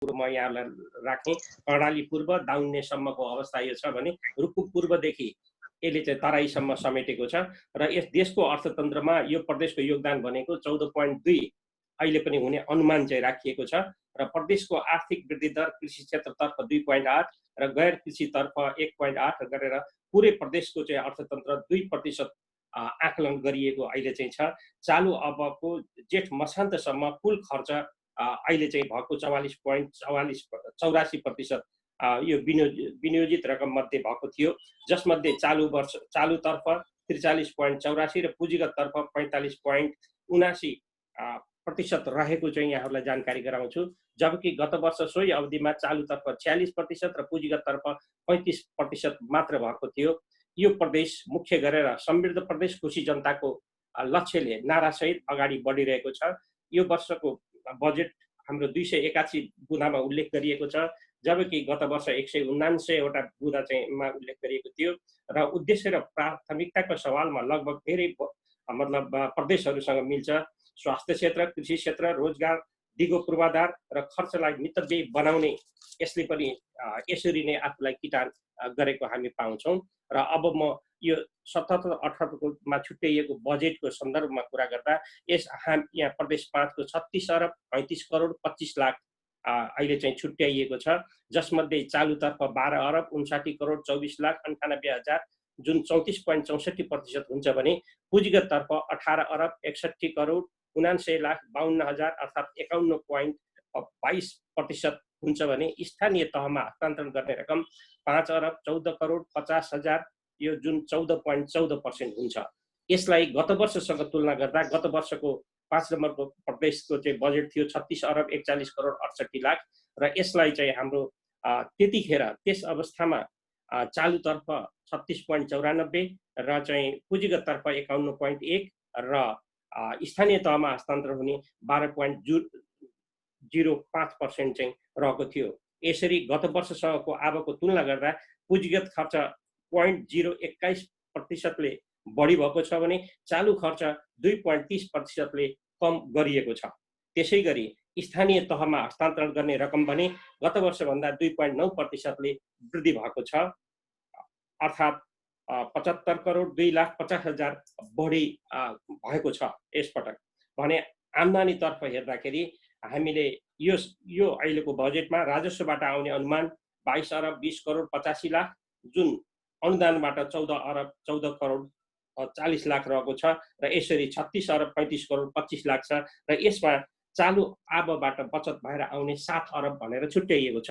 म यहाँलाई राखेँ। कर्णाली पूर्व दाउन्नेसम्मको अवस्था यो छ भने रुकुम पूर्वदेखि यसले चाहिँ तराईसम्म समेटेको छ र यस देशको अर्थतन्त्रमा यो प्रदेशको योगदान भनेको 14.2 अहिले पनि हुने अनुमान चाहिँ राखिएको छ र प्रदेशको आर्थिक वृद्धि दर कृषि क्षेत्रतर्फ 2.8 र गैर कृषितर्फ 1.8 गरेर पुरै प्रदेशको चाहिँ अर्थतन्त्र 2% आकलन गरिएको अहिले चाहिँ छ। चालु अबको जेठ मसान्तसम्म कुल खर्च अहिले चाहिँ भएको 44.84% यो विनियोजित रकम मध्ये भएको थियो, जसमध्ये चालुतर्फ 43.84 र पुँजीगततर्फ 45.79% रहेको चाहिँ यहाँहरूलाई जानकारी गराउँछु। जबकि गत वर्ष सोही अवधिमा चालुतर्फ 46% र पुँजीगततर्फ 35% मात्र भएको थियो। यो प्रदेश मुख्य गरेर समृद्ध प्रदेश खुशी जनताको लक्ष्यले नारासहित अगाडि बढिरहेको छ। यो वर्षको बजेट हाम्रो 281 बुँदामा उल्लेख गरिएको छ, जबकि गत वर्ष 179 वटा बुँदा चाहिँ उल्लेख गरिएको थियो र उद्देश्य र प्राथमिकताको सवालमा लगभग धेरै मतलब प्रदेशहरूसँग मिल्छ। स्वास्थ्य क्षेत्र, कृषि क्षेत्र, रोजगार, दिगो पूर्वाधार र खर्चलाई मितव्ययी बनाउने यसले पनि यसरी नै आफूलाई किटान गरेको हामी पाउँछौँ। र अब म यो 77-78 मा छुट्याइएको बजेटको सन्दर्भमा कुरा गर्दा यहाँ प्रदेश 5 को 36 अरब 35 करोड 25 लाख अहिले चाहिँ छुट्याइएको छ, जसमध्ये चालुतर्फ 12 अरब 59 करोड 24 लाख 98 हजार जुन 34.64% हुन्छ भने पुँजीगततर्फ 18 अरब 61 करोड 79 लाख 52 हजार अर्थात् 51.22% हुन्छ भने स्थानीय तहमा हस्तान्तरण गर्ने रकम 5 अरब 14 करोड 50 हजार यो जुन 14.14% हुन्छ। यसलाई गत वर्षसँग तुलना गर्दा गत वर्षको 5 नम्बरको प्रदेशको चाहिँ बजेट थियो 36 अरब 41 करोड 68 लाख र यसलाई चाहिँ हाम्रो त्यतिखेर त्यस अवस्थामा चालुतर्फ 36.94 र चाहिँ पुँजीगततर्फ 51.1 र स्थानीय तहमा हस्तान्तरण हुने 12.05% चाहिँ रहेको थियो। यसरी गत वर्षसँगको आवकको तुलना गर्दा पुँजीगत खर्च 0.021%ले बढी भएको छ भने चालु खर्च 2.30%ले कम गरिएको छ। त्यसै गरी स्थानीय तहमा हस्तान्तरण गर्ने रकम भने गत वर्षभन्दा 2.9%ले वृद्धि भएको छ, अर्थात् 75 करोड 2 लाख 50 हजार बढी भएको छ यसपटक भने। आम्दानीतर्फ हेर्दाखेरि हामीले यो अहिलेको बजेटमा राजस्वबाट आउने अनुमान 22 अरब 20 करोड 85 लाख जुन अनुदानबाट 14 अरब 14 करोड 40 लाख रहेको छ र यसरी 36 अरब 35 करोड 25 लाख छ र यसमा चालु आबबाट बचत भएर आउने 7 अरब भनेर छुट्याइएको छ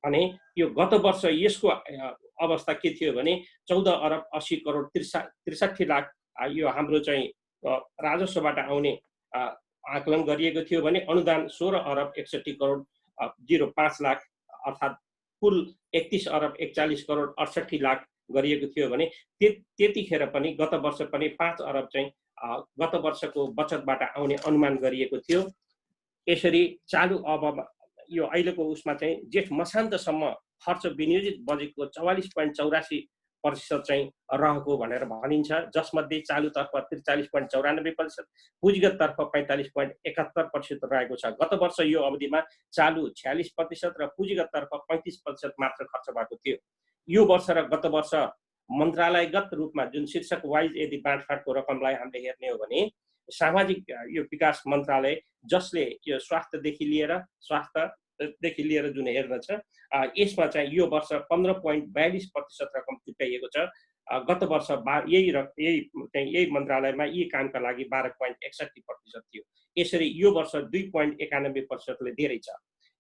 भने यो गत वर्ष यसको अवस्था के थियो भने 14 अरब 80 करोड 63 लाख यो हाम्रो चाहिँ राजस्वबाट आउने आकलन गरिएको थियो भने अनुदान 16 अरब 61 करोड 05 लाख अर्थात् कुल 31 अरब 41 करोड 68 लाख गरिएको थियो भने त्यतिखेर पनि गत वर्ष पनि 5 अरब चाहिँ गत वर्षको बचतबाट आउने अनुमान गरिएको थियो। यसरी चालु अब यो अहिलेको उसमा चाहिँ जेठ मसान्तसम्म खर्च विनियोजित बजेटको 44.84% चाहिँ रहेको भनेर भनिन्छ, जसमध्ये चालुतर्फ 43.94%, पुँजीगततर्फ 45.71% रहेको छ। गत वर्ष यो अवधिमा चालु 46% र पुँजीगततर्फ 35% मात्र खर्च भएको थियो। यो वर्ष र गत वर्ष मन्त्रालयगत रूपमा जुन शीर्षक वाइज यदि बाँडफाँडको रकमलाई हामीले हेर्ने हो भने सामाजिक यो विकास मन्त्रालय जसले यो स्वास्थ्यदेखि लिएर जुन हेर्न छ यसमा चाहिँ यो वर्ष 15.42% रकम छुट्याइएको छ। गत वर्ष यही मन्त्रालयमा यी कामका लागि 12.61% थियो। यसरी यो वर्ष 2.91%ले धेरै छ।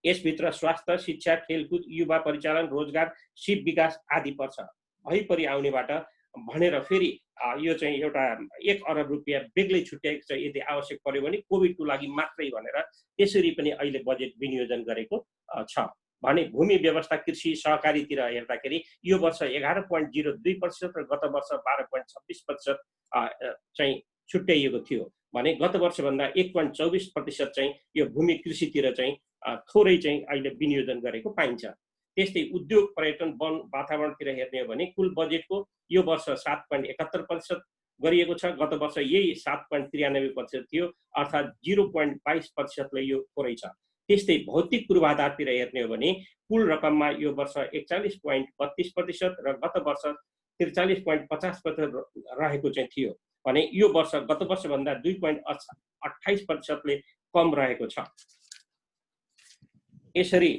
यसभित्र स्वास्थ्य, शिक्षा, खेलकुद, युवा परिचालन, रोजगार, सिप विकास आदि पर्छ। भइपरि आउनेबाट भनेर फेरि यो चाहिँ एउटा 1 अरब रुपियाँ बेग्लै छुट्याएको छ यदि आवश्यक पर्यो भने कोभिडको लागि मात्रै भनेर त्यसरी पनि अहिले बजेट विनियोजन गरेको छ भने भूमि व्यवस्था कृषि सहकारीतिर हेर्दाखेरि यो वर्ष 11.02% र गत वर्ष 12.26% चाहिँ छुट्याइएको थियो भने गत वर्षभन्दा 1.24% चाहिँ यो भूमि कृषितिर चाहिँ थोरै चाहिँ अहिले विनियोजन गरेको पाइन्छ। त्यस्तै उद्योग, पर्यटन, वन, वातावरणतिर हेर्ने हो भने कुल बजेटको यो वर्ष 7.71% गरिएको छ। गत वर्ष यही 7.93% थियो, अर्थात् 0.22%ले यो थोरै छ। त्यस्तै भौतिक पूर्वाधारतिर हेर्ने हो भने कुल रकममा यो वर्ष 41.32% र गत वर्ष 43.50% रहेको चाहिँ थियो भने यो वर्ष गत वर्षभन्दा 2.28%ले कम रहेको छ। यसरी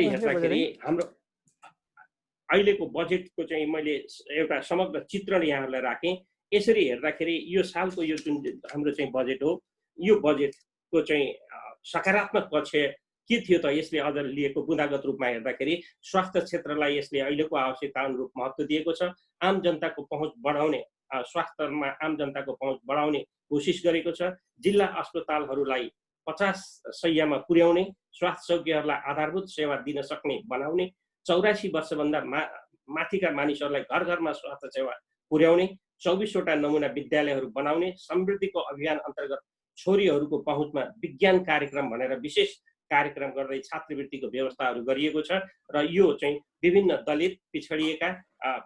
हेर्दाखेरि हाम्रो अहिलेको बजेटको चाहिँ मैले एउटा समग्र चित्रण यहाँहरूलाई राखेँ। यसरी हेर्दाखेरि यो सालको यो जुन हाम्रो चाहिँ बजेट हो, यो बजेटको चाहिँ सकारात्मक पक्ष के थियो त यसले अझ लिएको बुँदागत रूपमा हेर्दाखेरि स्वास्थ्य क्षेत्रलाई यसले अहिलेको आवश्यकता अनुरूप महत्त्व दिएको छ। आम जनताको पहुँच बढाउने, स्वास्थ्यमा आम जनताको पहुँच बढाउने कोसिस गरेको छ। जिल्ला अस्पतालहरूलाई 50 शय्यामा पुर्याउने, स्वास्थ्य चौकीहरूलाई आधारभूत सेवा दिन सक्ने बनाउने, 84 वर्षभन्दा माथिका मानिसहरूलाई घर घरमा स्वास्थ्य सेवा पुर्याउने, 24 वटा नमुना विद्यालयहरू बनाउने, समृद्धिको अभियान अन्तर्गत छोरीहरूको पहुँचमा विज्ञान कार्यक्रम भनेर विशेष कार्यक्रम गर्दै छात्रवृत्तिको व्यवस्थाहरू गरिएको छ र यो चाहिँ विभिन्न दलित पिछडिएका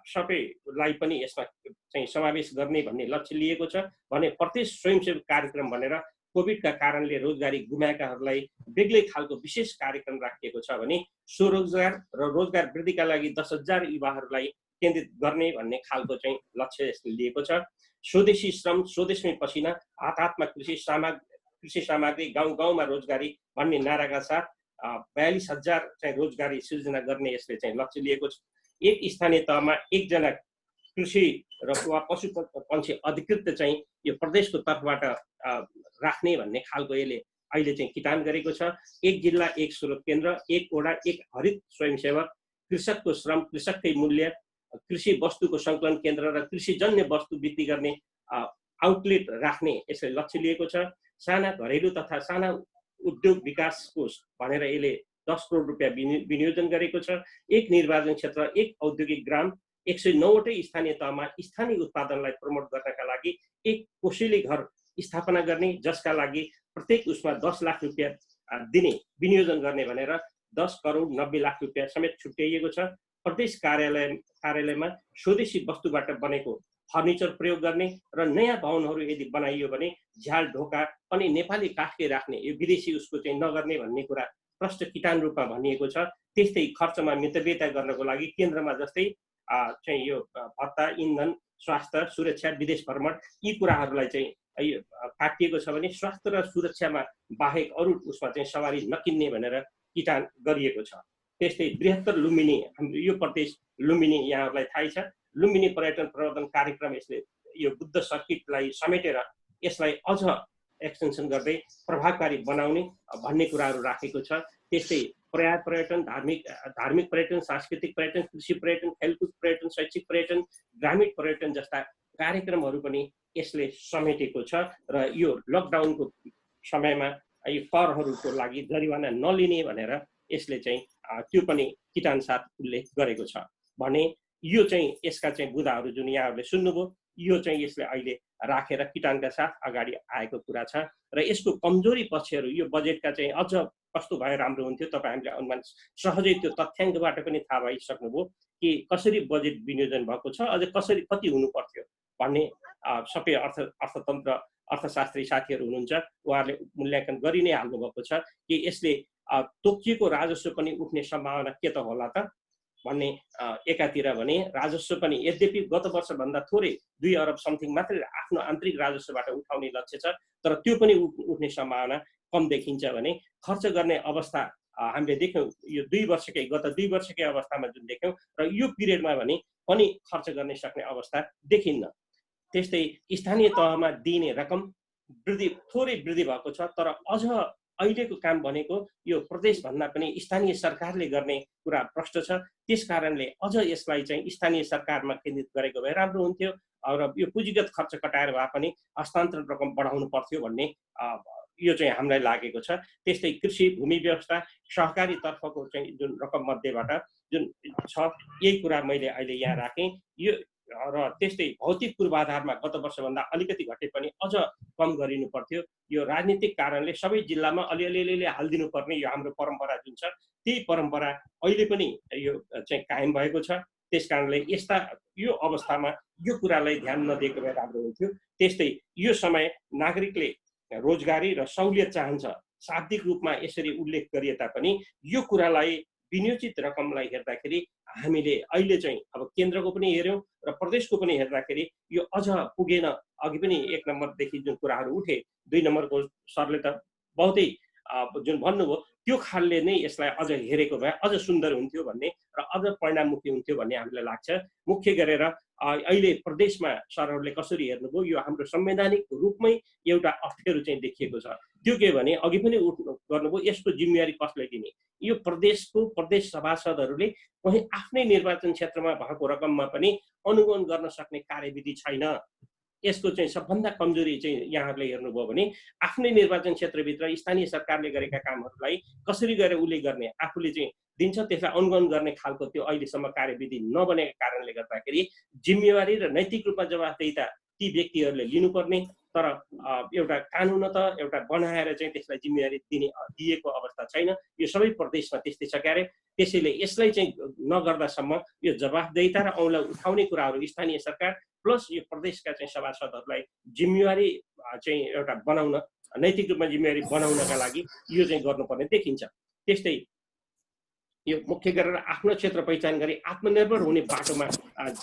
सबैलाई पनि यसमा चाहिँ समावेश गर्ने भन्ने लक्ष्य लिएको छ भने प्रत्येक स्वयंसेवी कार्यक्रम भनेर कोभिडका कारणले रोजगारी गुमाएकाहरूलाई बेग्लै खालको विशेष कार्यक्रम राखिएको छ भने स्वरोजगार र रोजगार वृद्धिका लागि 10,000 युवाहरूलाई केन्द्रित गर्ने भन्ने खालको चाहिँ लक्ष्य यसले लिएको छ। स्वदेशी श्रम स्वदेशमै पसिना, हात हातमा कृषि सामग्री, गाउँ गाउँमा रोजगारी भन्ने नाराका साथ 42,000 चाहिँ रोजगारी सृजना गर्ने यसले चाहिँ लक्ष्य लिएको छ। एक स्थानीय तहमा एकजना कृषि र वा पशु पंक्षी अधिकृत चाहिँ यो प्रदेशको तर्फबाट राख्ने भन्ने खालको यसले अहिले चाहिँ किटान गरेको छ। एक जिल्ला एक स्रोत केन्द्र, एक वडा एक हरित स्वयंसेवक, कृषकको श्रम कृषककै मूल्य, कृषि वस्तुको सङ्कलन केन्द्र र कृषिजन्य वस्तु बिक्री गर्ने आउटलेट राख्ने यसले लक्ष्य लिएको छ। साना घरेलु तथा साना उद्योग विकास कोष भनेर यसले 10 करोड रुपियाँ विनियोजन गरेको छ। एक निर्वाचन क्षेत्र एक औद्योगिक ग्राम, 109 वटै स्थानीय तहमा स्थानीय उत्पादनलाई प्रमोट गर्नका लागि एक कोसेली घर स्थापना गर्ने, जसका लागि प्रत्येक उसमा 10 लाख रुपियाँ दिने विनियोजन गर्ने भनेर 10 करोड 90 लाख रुपियाँ समेत छुट्याइएको छ। प्रदेश कार्यालयमा स्वदेशी वस्तुबाट बनेको फर्निचर प्रयोग गर्ने र नयाँ भवनहरू यदि बनाइयो भने झ्याल ढोका पनि नेपाली काठकै राख्ने, यो विदेशी उसको चाहिँ नगर्ने भन्ने कुरा प्रष्ट किटान रूपमा भनिएको छ। त्यस्तै खर्चमा मितव्ययता गर्नको लागि केन्द्रमा जस्तै चाहिँ यो भत्ता, इन्धन, स्वास्थ्य, सुरक्षा, विदेश भ्रमण यी कुराहरूलाई चाहिँ काटिएको छ भने स्वास्थ्य र सुरक्षामा बाहेक अरू उसमा चाहिँ सवारी नकिन्ने भनेर किटान गरिएको छ। त्यस्तै बृहत्तर लुम्बिनी, हाम्रो यो प्रदेश लुम्बिनी यहाँहरूलाई थाहै छ, लुम्बिनी पर्यटन प्रवर्धन कार्यक्रम यसले यो बुद्ध सर्किटलाई समेटेर यसलाई अझ एक्सटेन्सन गर्दै प्रभावकारी बनाउने भन्ने कुराहरू राखेको छ। त्यस्तै पर्यटन, धार्मिक पर्यटन, सांस्कृतिक पर्यटन, कृषि पर्यटन, खेलकुद पर्यटन, शैक्षिक पर्यटन, ग्रामीण पर्यटन जस्ता कार्यक्रमहरू पनि यसले समेटेको छ र यो लकडाउनको समयमा यो करहरूको लागि जरिवाना नलिने भनेर यसले चाहिँ त्यो पनि किटान साथ उल्लेख गरेको छ भने यो चाहिँ यसका चाहिँ बुदाहरू जुन यहाँहरूले सुन्नुभयो, यो चाहिँ यसले अहिले राखेर किटानका साथ अगाडि आएको कुरा छ र यसको कमजोरी पक्षहरू यो बजेटका चाहिँ अझ कस्तो भए राम्रो हुन्थ्यो। तपाईँ हामीले अनुमान सहजै त्यो तथ्याङ्कबाट पनि थाहा भइसक्नुभयो कि कसरी बजेट विनियोजन भएको छ, अझ कसरी कति हुनु पर्थ्यो भन्ने सबै अर्थतन्त्र अर्थशास्त्री साथीहरू हुनुहुन्छ, उहाँहरूले मूल्याङ्कन गरि नै हाल्नु भएको छ कि यसले तोकिएको राजस्व पनि उठ्ने सम्भावना के त होला त भन्ने एकातिर भने राजस्व पनि यद्यपि गत वर्षभन्दा थोरै 2 अरब समथिङ मात्रै आफ्नो आन्तरिक राजस्वबाट उठाउने लक्ष्य छ, तर त्यो पनि उठ्ने सम्भावना कम देखिन्छ भने खर्च गर्ने अवस्था हामीले देख्यौँ यो गत 2 वर्षकै अवस्थामा जुन देख्यौँ र यो पिरियडमा भने पनि खर्च गर्न सक्ने अवस्था देखिन्न। त्यस्तै स्थानीय तहमा दिइने रकम थोरै वृद्धि भएको छ, तर अझ अहिलेको काम भनेको यो प्रदेशभन्दा पनि स्थानीय सरकारले गर्ने कुरा प्रष्ट छ। त्यस कारणले अझ यसलाई चाहिँ स्थानीय सरकारमा केन्द्रित गरेको भए राम्रो हुन्थ्यो र यो पुँजीगत खर्च कटाएर भए पनि हस्तान्तरण रकम बढाउनु पर्थ्यो भन्ने यो चाहिँ हामीलाई लागेको छ। त्यस्तै कृषि, भूमि व्यवस्था, सहकारी तर्फको चाहिँ जुन रकम मध्येबाट जुन छ यही कुरा मैले अहिले यहाँ राखेँ। यो र त्यस्तै भौतिक पूर्वाधारमा गत वर्षभन्दा अलिकति घटे पनि अझ कम गरिनु पर्थ्यो। यो राजनीतिक कारणले सबै जिल्लामा अलिअलि हालिदिनु पर्ने यो हाम्रो परम्परा जुन छ त्यही परम्परा अहिले पनि यो चाहिँ कायम भएको छ। त्यस कारणले यो अवस्थामा यो कुरालाई ध्यान नदिएको भए राम्रो हुन्थ्यो। त्यस्तै यो समय नागरिकले रोजगारी र सहुलियत चाहन्छ, शाब्दिक रूपमा यसरी उल्लेख गरिए तापनि यो कुरालाई विनियोजित रकमलाई हेर्दाखेरि हामीले अहिले चाहिँ अब केन्द्रको पनि हेऱ्यौँ र प्रदेशको पनि हेर्दाखेरि यो अझ पुगेन। अघि पनि 1 नम्बरदेखि जुन कुराहरू उठे, 2 नम्बरको सरले त बहुतै जुन भन्नुभयो त्यो खालले नै यसलाई अझ हेरेको भए अझ सुन्दर हुन्थ्यो भन्ने र अझ परिणाममुखी हुन्थ्यो भन्ने हामीलाई लाग्छ। मुख्य गरेर अहिले प्रदेशमा सरहरूले कसरी हेर्नुभयो, यो हाम्रो संवैधानिक रूपमै एउटा अप्ठ्यारो चाहिँ देखिएको छ। त्यो के भने अघि पनि गर्नुभयो, यसको जिम्मेवारी कसले दिने? यो प्रदेशको प्रदेश सभासदहरूले कहीँ आफ्नै निर्वाचन क्षेत्रमा भएको रकममा पनि अनुगमन गर्न सक्ने कार्यविधि छैन। यसको चाहिँ सबभन्दा कमजोरी चाहिँ यहाँहरूले हेर्नुभयो भने आफ्नै निर्वाचन क्षेत्रभित्र स्थानीय सरकारले गरेका कामहरूलाई कसरी गरेर उसले गर्ने, आफूले चाहिँ दिन्छ त्यसलाई अनुगमन गर्ने खालको त्यो अहिलेसम्म कार्यविधि नबनेको कारणले गर्दाखेरि जिम्मेवारी र नैतिक रूपमा जवाफदेहिता ती व्यक्तिहरूले लिनुपर्ने, तर एउटा कानुन त एउटा बनाएर चाहिँ त्यसलाई जिम्मेवारी दिएको अवस्था छैन। यो सबै प्रदेशमा त्यस्तै छ क्यारे। त्यसैले यसलाई चाहिँ नगर्दासम्म यो जवाफदेहिता र औँला उठाउने कुराहरू स्थानीय सरकार प्लस यो प्रदेशका चाहिँ सभासदहरूलाई जिम्मेवारी चाहिँ एउटा बनाउन, नैतिक रूपमा जिम्मेवारी बनाउनका लागि यो चाहिँ गर्नुपर्ने देखिन्छ। त्यस्तै यो मुख्य गरेर आफ्नो क्षेत्र पहिचान गरी आत्मनिर्भर हुने बाटोमा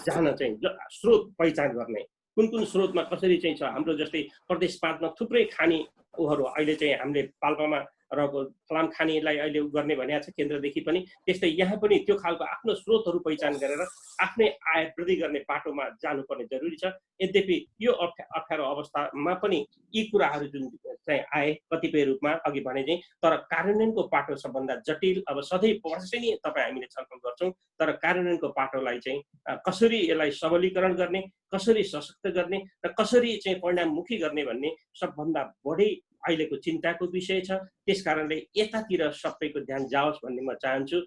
जान चाहिँ स्रोत पहिचान गर्ने, कुन कुन स्रोतमा कसरी चाहिँ छ। हाम्रो जस्तै प्रदेश 5 मा थुप्रै खानी उहरू अहिले चाहिँ हामीले पाल्पामा रहेको फलाम खानीलाई अहिले गर्ने भनेको छ केन्द्रदेखि पनि। त्यस्तै यहाँ पनि त्यो खालको आफ्नो स्रोतहरू पहिचान गरेर आफ्नै आय वृद्धि गर्ने बाटोमा जानुपर्ने जरुरी छ। यद्यपि यो अप्ठ्यारो अवस्थामा पनि यी कुराहरू जुन चाहिँ आए कतिपय रूपमा अघि भने चाहिँ, तर कार्यान्वयनको पाटो सबभन्दा जटिल। अब सधैँ वर्षै नै तपाईँ हामीले छलफल गर्छौँ, तर कार्यान्वयनको पाटोलाई चाहिँ कसरी यसलाई सबलीकरण गर्ने, कसरी सशक्त गर्ने र कसरी चाहिँ परिणाममुखी गर्ने भन्ने सबभन्दा बढी अहिलेको चिन्ताको विषय छ। त्यसकारणले यतातिर सबैको ध्यान जाओस् भन्ने म चाहन्छु।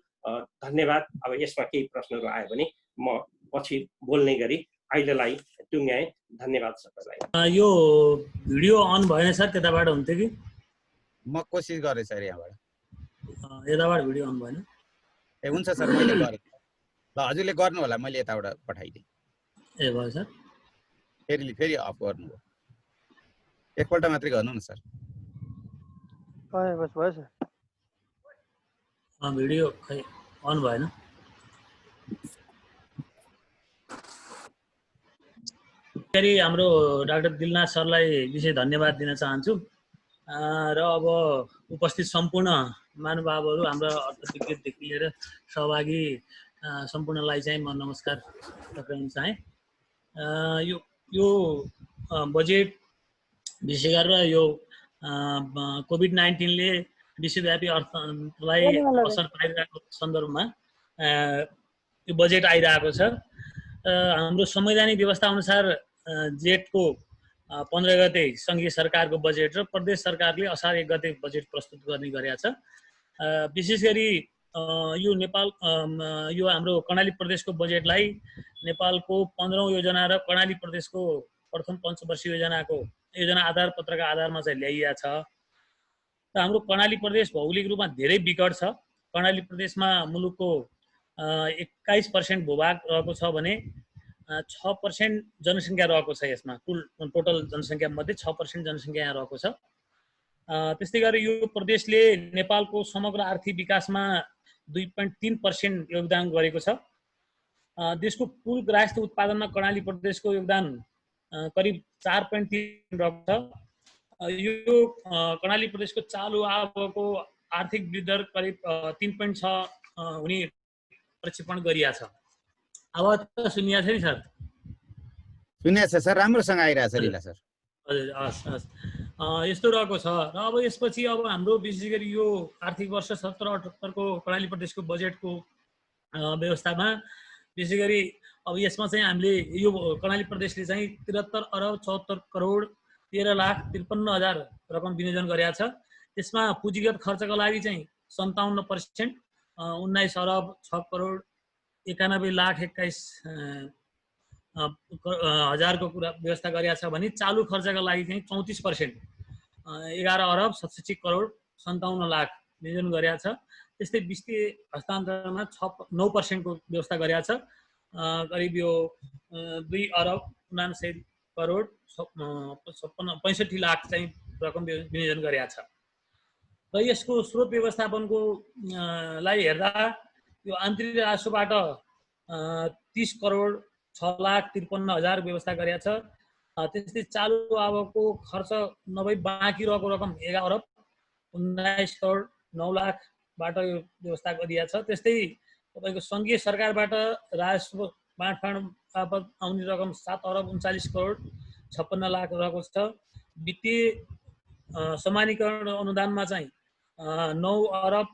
धन्यवाद। अब यसमा केही प्रश्नहरू आयो भने म पछि बोल्ने गरी अहिलेलाई टुङ्ग्याएँ। धन्यवाद सबैलाई। यो भिडियो अन भएन सर, त्यताबाट हुन्थ्यो कि? म कोसिस गरेँ सर यहाँबाट। यताबाट भिडियो अन भएन? ए हुन्छ सर, मैले गरेँ। ल हजुरले गर्नु होला, मैले यताबाट पठाइदिएँ। ए भयो सर। फेरि अफ गर्नुभयो। एकपल्ट मात्रै गर्नु न सर। बस भयो सर। भिडियो खै अन भएन। फेरि हाम्रो डाक्टर दिलनाथ सरलाई विशेष धन्यवाद दिन चाहन्छु र अब उपस्थित सम्पूर्ण महानुभावहरू, हाम्रा अर्थविज्ञदेखि लिएर सहभागी सम्पूर्णलाई चाहिँ म नमस्कार गर्न चाहेँ। यो बजेट विशेष गरेर यो कोभिड-19ले विश्वव्यापी अर्थलाई असर पारिरहेको सन्दर्भमा यो बजेट आइरहेको छ। हाम्रो संवैधानिक व्यवस्था अनुसार जेठको 15 गते सङ्घीय सरकारको बजेट र प्रदेश सरकारले असार 1 गते बजेट प्रस्तुत गर्ने गरेका छ। विशेष गरी यो नेपाल यो हाम्रो कर्णाली प्रदेशको बजेटलाई नेपालको 15औं योजना र कर्णाली प्रदेशको प्रथम पञ्चवर्षीय योजना आधार पत्रका आधारमा चाहिँ ल्याइएको छ। र हाम्रो कर्णाली प्रदेश भौगोलिक रूपमा धेरै विकट छ। कर्णाली प्रदेशमा मुलुकको 21% भूभाग रहेको छ भने 6% जनसङ्ख्या रहेको छ। यसमा कुल टोटल जनसङ्ख्या मध्ये 6% जनसङ्ख्या यहाँ रहेको छ। त्यस्तै गरी यो प्रदेशले नेपालको समग्र आर्थिक विकासमा 2.3% योगदान गरेको छ। देशको कुल ग्राहस्थ उत्पादनमा कर्णाली प्रदेशको योगदान करिब 4.3 रहेको छ। यो कर्णाली प्रदेशको चालु आवकको आर्थिक वृद्धि दर करिब 3.6 हुने प्रक्षेपण गरिएको छ। आवाज त सुनिएको छ नि सर? सुनिएको छ सर, राम्रोसँग आइरहेछ लीला सर। हजुर, हस्। यस्तो रहेको छ। र अब यसपछि अब हाम्रो विशेष गरी यो आर्थिक वर्ष 17-78 को कर्णाली प्रदेशको बजेटको व्यवस्थामा विशेष गरी अब यसमा चाहिँ हामीले यो कर्णाली प्रदेशले चाहिँ 73 अरब 74 करोड 13,53,000 रकम विनियोजन गरेको छ। त्यसमा पुँजीगत खर्चका लागि चाहिँ 57%, 19 अरब 6 करोड 91,21,000 को कुरा व्यवस्था गरेको छ भने चालु खर्चका लागि चाहिँ 34%, 11 अरब 67 करोड 57 लाख विनियोजन गरेको छ। त्यस्तै वित्तीय हस्तान्तरणमा 9% को व्यवस्था गरेको छ। करिब यो 2 अरब 79 करोड 65 लाख चाहिँ रकम विनियोजन गरेको छ। र यसको स्रोत व्यवस्थापनको लाई हेर्दा यो आन्तरिक राजस्वबाट 30 करोड 6,53,000 व्यवस्था गरेको छ। त्यस्तै चालु आवकको खर्च नभई बाँकी रहेको रकम 11 अरब 19 करोड 9 लाखबाट यो व्यवस्था गरिएको छ। त्यस्तै तपाईँको सङ्घीय सरकारबाट राजस्व बाँडफाँड बापत आउने रकम 7 अरब 39 करोड 56 लाख रहेको छ। वित्तीय समानीकरण अनुदानमा चाहिँ 9 अरब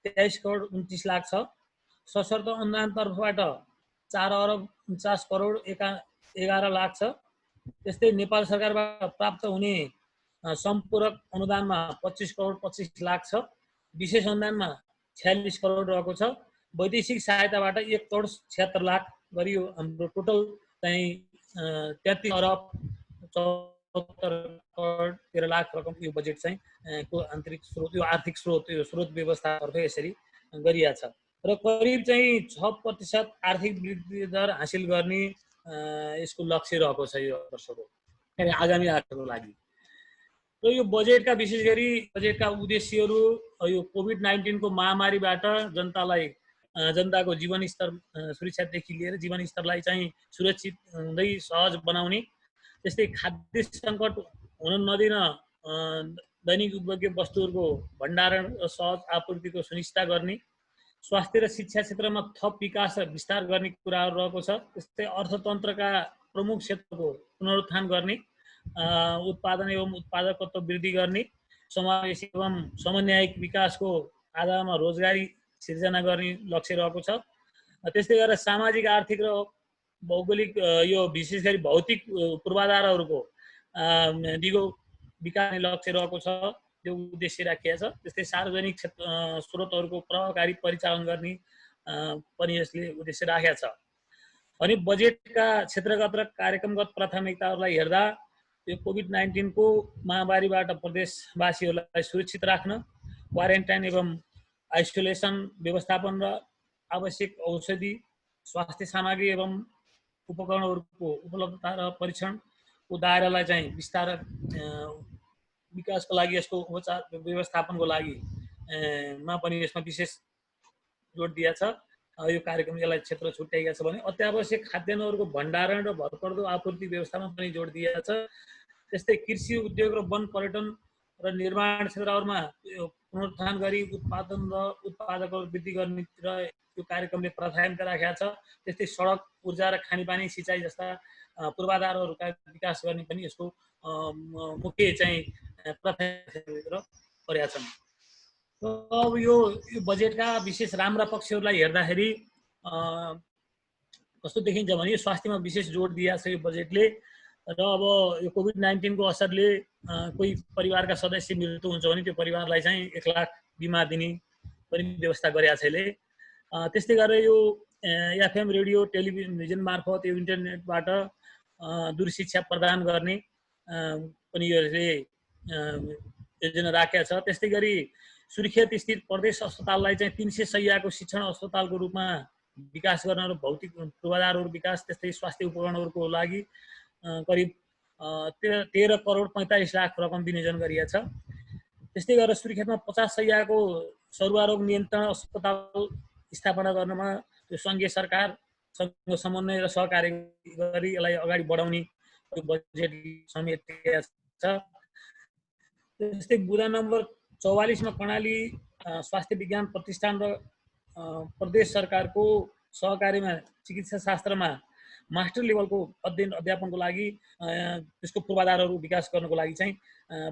23 करोड 29 लाख छ। सशर्त अनुदान तर्फबाट 4 अरब 49 करोड 11 लाख छ। त्यस्तै नेपाल सरकारबाट प्राप्त हुने सम्पूरक अनुदानमा 25 करोड 25 लाख छ। विशेष अनुदानमा 46 करोड रहेको छ। वैदेशिक सहायताबाट 1 करोड 76 लाख गरी यो हाम्रो टोटल चाहिँ 33 अरब 74 करोड 13 लाख रकम यो बजेट चाहिँ को आन्तरिक स्रोत यो आर्थिक स्रोत यो स्रोत व्यवस्थातर्फ यसरी गरिएको छ। र करिब चाहिँ 6% आर्थिक वृद्धि दर हासिल गर्ने यसको लक्ष्य रहेको छ यो वर्षको आगामी आर्थिकको लागि। र यो बजेटका विशेष गरी बजेटका उद्देश्यहरू यो कोभिड-19 को महामारीबाट जनताको जीवनस्तर सुरक्षादेखि लिएर जीवनस्तरलाई चाहिँ सुरक्षित हुँदै सहज बनाउने, त्यस्तै खाद्य सङ्कट हुन नदिन दैनिक उपभोग्य वस्तुहरूको भण्डारण र सहज आपूर्तिको सुनिश्चित गर्ने, स्वास्थ्य र शिक्षा क्षेत्रमा थप विकास र विस्तार गर्ने कुराहरू रहेको छ। त्यस्तै अर्थतन्त्रका प्रमुख क्षेत्रको पुनरुत्थान गर्ने, उत्पादन एवं उत्पादकत्व वृद्धि गर्ने, समावेशी एवं समन्वयिक विकासको आधारमा रोजगारी सिर्जना गर्ने लक्ष्य रहेको छ। त्यस्तै गरेर सामाजिक आर्थिक र भौगोलिक यो विशेष गरी भौतिक पूर्वाधारहरूको दिगो विकास लक्ष्य रहेको छ, त्यो उद्देश्य राखिएको छ। त्यस्तै सार्वजनिक स्रोतहरूको प्रभावकारी परिचालन गर्ने पनि यसले उद्देश्य राखेको छ। अनि बजेटका क्षेत्रगत र कार्यक्रमगत प्राथमिकताहरूलाई हेर्दा यो कोभिड-19 को महामारीबाट प्रदेशवासीहरूलाई सुरक्षित राख्न, क्वारेन्टाइन एवं आइसोलेसन व्यवस्थापन र आवश्यक औषधि, स्वास्थ्य सामग्री एवं उपकरणहरूको उपलब्धता र परीक्षणको दायरालाई चाहिँ विस्तार विकासको लागि यसको उपचार व्यवस्थापनको लागि मा पनि यसमा विशेष जोड दिएको छ। यो कार्यक्रम यसलाई क्षेत्र छुट्याइएको छ भने अत्यावश्यक खाद्यान्नहरूको भण्डारण र भरपर्दो आपूर्ति व्यवस्थामा पनि जोड दिएको छ। त्यस्तै कृषि उद्योग र वन पर्यटन र निर्माण क्षेत्रहरूमा पुनरुत्थान गरी उत्पादन र उत्पादकता वृद्धि गर्ने र यो कार्यक्रमले प्राथमिकता राखेको छ। त्यस्तै सडक, ऊर्जा र खानेपानी, सिँचाइ जस्ता पूर्वाधारहरूका विकास गर्ने पनि यसको मुख्य चाहिँ प्राथमिकता परेका छन्। अब यो बजेटका विशेष राम्रा पक्षहरूलाई हेर्दाखेरि कस्तो देखिन्छ भने यो स्वास्थ्यमा विशेष जोड दिएको छ यो बजेटले। र अब यो कोभिड-19 को असरले कोही परिवारका सदस्य मृत्यु हुन्छ भने त्यो परिवारलाई चाहिँ 1 लाख बिमा दिने पनि व्यवस्था गरेको छ यसले। त्यस्तै गरेर यो एफएम रेडियो टेलिभिजन मार्फत यो इन्टरनेटबाट दूरशिक्षा प्रदान गर्ने पनि यसले योजना राखेको छ। त्यस्तै गरी सुर्खेत स्थित प्रदेश अस्पताललाई चाहिँ 300 शय्याको शिक्षण अस्पतालको रूपमा विकास गर्न र भौतिक पूर्वाधारहरू विकास, त्यस्तै स्वास्थ्य उपकरणहरूको लागि करिब 13 करोड 45 लाख रकम विनियोजन गरिएको छ। त्यस्तै गरेर सुर्खेतमा 50 शय्याको सरुवारोग नियन्त्रण अस्पताल स्थापना गर्नमा यो सङ्घीय सरकारसँग समन्वय र सहकार्य गरी यसलाई अगाडि बढाउने बजेट समेटिएको छ। त्यस्तै बुँदा नम्बर 44 मा कर्णाली स्वास्थ्य विज्ञान प्रतिष्ठान र प्रदेश सरकारको सहकार्यमा चिकित्सा शास्त्रमा मास्टर लेभलको अध्ययन अध्यापनको लागि त्यसको पूर्वाधारहरू विकास गर्नको लागि चाहिँ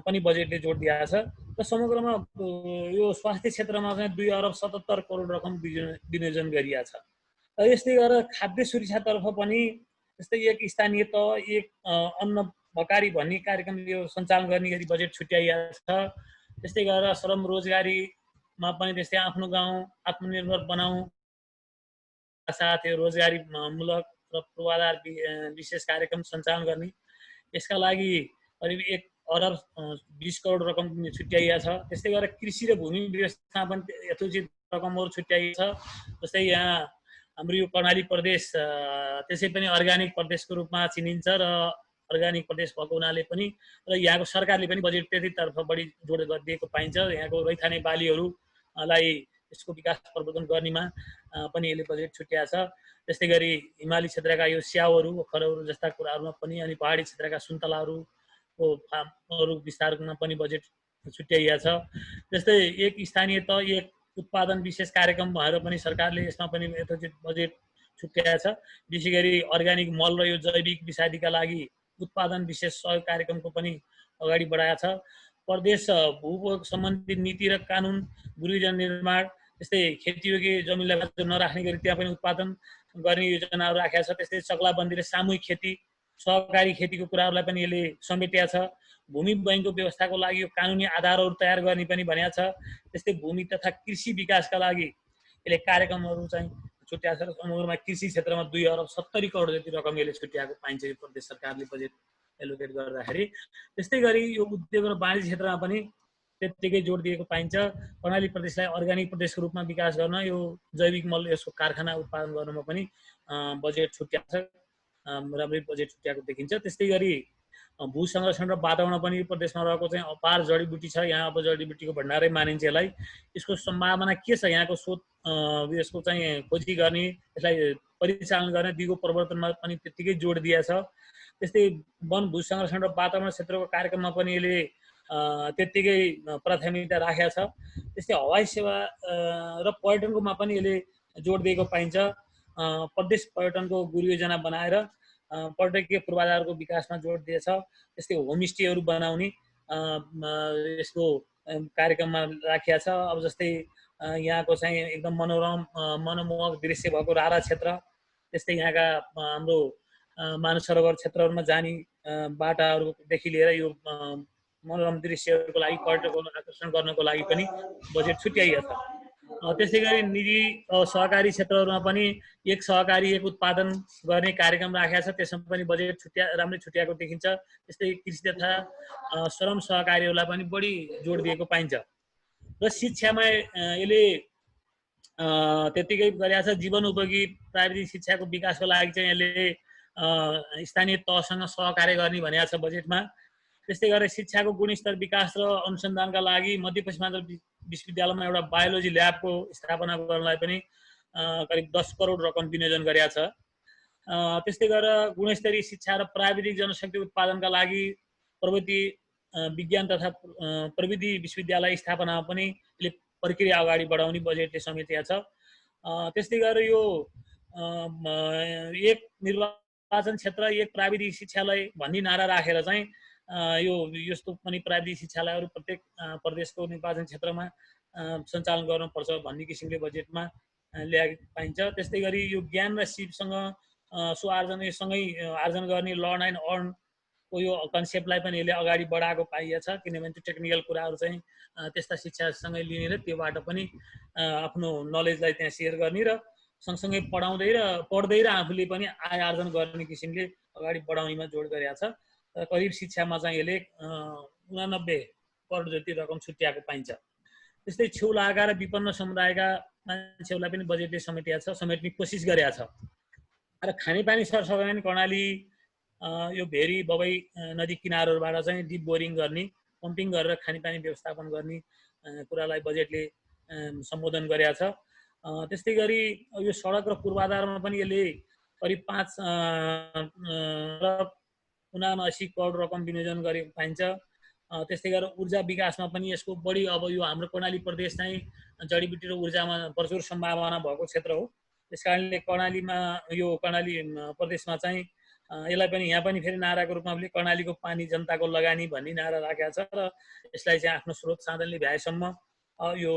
पनि बजेटले जोड दिएको छ। र समग्रमा यो स्वास्थ्य क्षेत्रमा चाहिँ 2 अरब 77 करोड रकम विनियोजन गरिएको छ। र यस्तै गरेर खाद्य सुरक्षातर्फ पनि त्यस्तै एक स्थानीय तह एक अन्न भकारी भन्ने कार्यक्रम यो सञ्चालन गर्ने गरी बजेट छुट्याइएको छ। त्यस्तै गरेर श्रम रोजगारीमा पनि त्यस्तै आफ्नो गाउँ आत्मनिर्भर बनाऊ साथ यो रोजगारी मूलक र पूर्वाधार विशेष कार्यक्रम सञ्चालन गर्ने, यसका लागि करिब 1 अरब 20 करोड रकम छुट्याइएको छ। त्यस्तै गरेर कृषि र भूमि व्यवस्थापन यथोचित रकमहरू छुट्याइएको छ। जस्तै यहाँ हाम्रो यो कर्णाली प्रदेश त्यसै पनि अर्ग्यानिक प्रदेशको रूपमा चिनिन्छ र अर्ग्यानिक प्रदेश भएको हुनाले पनि र यहाँको सरकारले पनि बजेट त्यतितर्फ बढी जोड दिएको पाइन्छ। यहाँको रैथाने बालीहरूलाई यसको विकास प्रवर्धन गर्नेमा पनि यसले बजेट छुट्याएको छ। त्यस्तै गरी हिमाली क्षेत्रका यो स्याउहरू ओखरहरू जस्ता कुराहरूमा पनि अनि पहाडी क्षेत्रका सुन्तलाहरूको फार्महरू विस्तारमा पनि बजेट छुट्याइएको छ। त्यस्तै एक स्थानीय त एक उत्पादन विशेष कार्यक्रम भएर पनि सरकारले यसमा पनि यथोचित बजेट छुट्याएको छ। विशेष गरी अर्ग्यानिक मल र यो जैविक विषादीका लागि उत्पादन विशेष सहयोग कार्यक्रमको पनि अगाडि बढाएको छ। प्रदेश भूउपयोग सम्बन्धी नीति र कानुन, गुरुजन निर्माण, त्यस्तै खेतीयोग्य जमिनलाई बाँझो नराख्ने गरी त्यहाँ पनि उत्पादन गर्ने योजनाहरू राखेको छ। त्यस्तै चक्लाबन्दी र सामूहिक खेती, सहकारी खेतीको कुराहरूलाई पनि यसले समेटेको छ। भूमि बैङ्कको व्यवस्थाको लागि यो कानुनी आधारहरू तयार गर्ने पनि भनेको छ। त्यस्तै भूमि तथा कृषि विकासका लागि यसले कार्यक्रमहरू चाहिँ छुट्याएको छ। समग्रमा कृषि क्षेत्रमा 2 अरब 70 करोड जति रकम यसले छुट्याएको पाइन्छ यो प्रदेश सरकारले बजेट एलोकेट गर्दाखेरि। त्यस्तै गरी यो उद्योग र वाणिज्य क्षेत्रमा पनि त्यत्तिकै जोड दिएको पाइन्छ। कर्णाली प्रदेशलाई अर्ग्यानिक प्रदेशको रूपमा विकास गर्न, यो जैविक मल यसको कारखाना उत्पादन गर्नमा पनि बजेट छुट्याएको छ, राम्रै बजेट छुट्याएको देखिन्छ। त्यस्तै गरी भू संरक्षण र वातावरण पनि यो प्रदेशमा रहेको चाहिँ अपार जडीबुटी छ। यहाँ अब जडीबुटीको भण्डारै मानिन्छ यसलाई। यसको सम्भावना के छ, यहाँको शोध यसको चाहिँ खोजी गर्ने, यसलाई परिचालन गर्ने, दिगो प्रवर्तनमा पनि त्यत्तिकै जोड दिएको छ। त्यस्तै वन, भू संरक्षण र वातावरण क्षेत्रको कार्यक्रममा पनि यसले त्यत्तिकै प्राथमिकता राखेको छ। त्यस्तै हवाई सेवा र पर्यटनकोमा पनि यसले जोड दिएको पाइन्छ। प्रदेश पर्यटनको गुरु योजना बनाएर पर्यटकीय पूर्वाधारको विकासमा जोड दिएछ। त्यस्तै होमस्टेहरू बनाउने यसको कार्यक्रममा राखिएको छ। अब जस्तै यहाँको चाहिँ एकदम मनोमोहक दृश्य भएको रारा क्षेत्र, त्यस्तै यहाँका हाम्रो मानस सरोवर क्षेत्रहरूमा जाने बाटाहरूदेखि लिएर यो मनोरम दृश्यहरूको लागि पर्यटकहरू आकर्षण गर्नको लागि पनि बजेट छुट्याइएको छ। त्यसै गरी निजी सहकारी क्षेत्रहरूमा पनि एक सहकारी एक उत्पादन गर्ने कार्यक्रम राखेको छ, त्यसमा पनि बजेट राम्रै छुट्याएको देखिन्छ। त्यस्तै कृषि तथा श्रम सहकारीहरूलाई पनि बढी जोड दिएको पाइन्छ। र शिक्षामा यसले त्यत्तिकै गरेको छ। जीवन उपयोगी प्राविधिक शिक्षाको विकासको लागि चाहिँ यसले स्थानीय तहसँग सहकार्य गर्ने भनेको छ बजेटमा। त्यस्तै गरेर शिक्षाको गुणस्तर विकास र अनुसन्धानका लागि मध्यपश्चिमाञ्चल विश्वविद्यालयमा एउटा बायोलोजी ल्याबको स्थापना गर्नलाई पनि करिब 10 करोड रकम विनियोजन गरेका छ। त्यस्तै गरेर गुणस्तरीय शिक्षा र प्राविधिक जनशक्ति उत्पादनका लागि प्रविधि विज्ञान तथा प्रविधि विश्वविद्यालय स्थापनामा पनि यसले प्रक्रिया अगाडि बढाउने बजेटले समेटेको छ। त्यस्तै गरेर यो एक निर्वाचन क्षेत्र एक प्राविधिक शिक्षालय भन्ने नारा राखेर चाहिँ यो यस्तो पनि प्राविधिक शिक्षालयहरू प्रत्येक प्रदेशको निर्वाचन क्षेत्रमा सञ्चालन गर्नुपर्छ भन्ने किसिमले बजेटमा ल्याएको पाइन्छ। त्यस्तै गरी यो ज्ञान र सिपसँग सँगै आर्जन गर्ने लर्न एन्ड अर्नको यो कन्सेप्टलाई पनि यसले अगाडि बढाएको पाइएको छ। किनभने त्यो टेक्निकल कुराहरू चाहिँ त्यस्ता शिक्षासँगै लिने र त्योबाट पनि आफ्नो नलेजलाई त्यहाँ सेयर गर्ने र सँगसँगै पढ्दै र आफूले पनि आय आर्जन गर्ने किसिमले अगाडि बढाउनेमा जोड गरेको छ। करिब शिक्षामा चाहिँ यसले 89 करोड जति रकम छुट्याएको पाइन्छ। त्यस्तै छेउलागा र विपन्न समुदायका मान्छेहरूलाई पनि बजेटले समेट्ने कोसिस गरेको छ। र खानेपानी सरसफाइ कर्णाली यो भेरी बबई नदी किनारहरूबाट चाहिँ डिप बोरिङ गर्ने, पम्पिङ गरेर खानेपानी व्यवस्थापन गर्ने कुरालाई बजेटले सम्बोधन गरेको छ। त्यस्तै गरी यो सडक र पूर्वाधारमा पनि यसले करिब 5.79 करोड रकम विनियोजन गरेको पाइन्छ। त्यस्तै गरेर ऊर्जा विकासमा पनि यसको बढी अब यो हाम्रो कर्णाली प्रदेश चाहिँ जडीबुटी र ऊर्जामा प्रचुर सम्भावना भएको क्षेत्र हो। त्यसकारणले कर्णाली प्रदेशमा चाहिँ यसलाई पनि यहाँ पनि फेरि नाराको रूपमा कर्णालीको पानी जनताको लगानी भन्ने नारा राखेको छ र यसलाई चाहिँ आफ्नो स्रोत साधनले भ्याएसम्म यो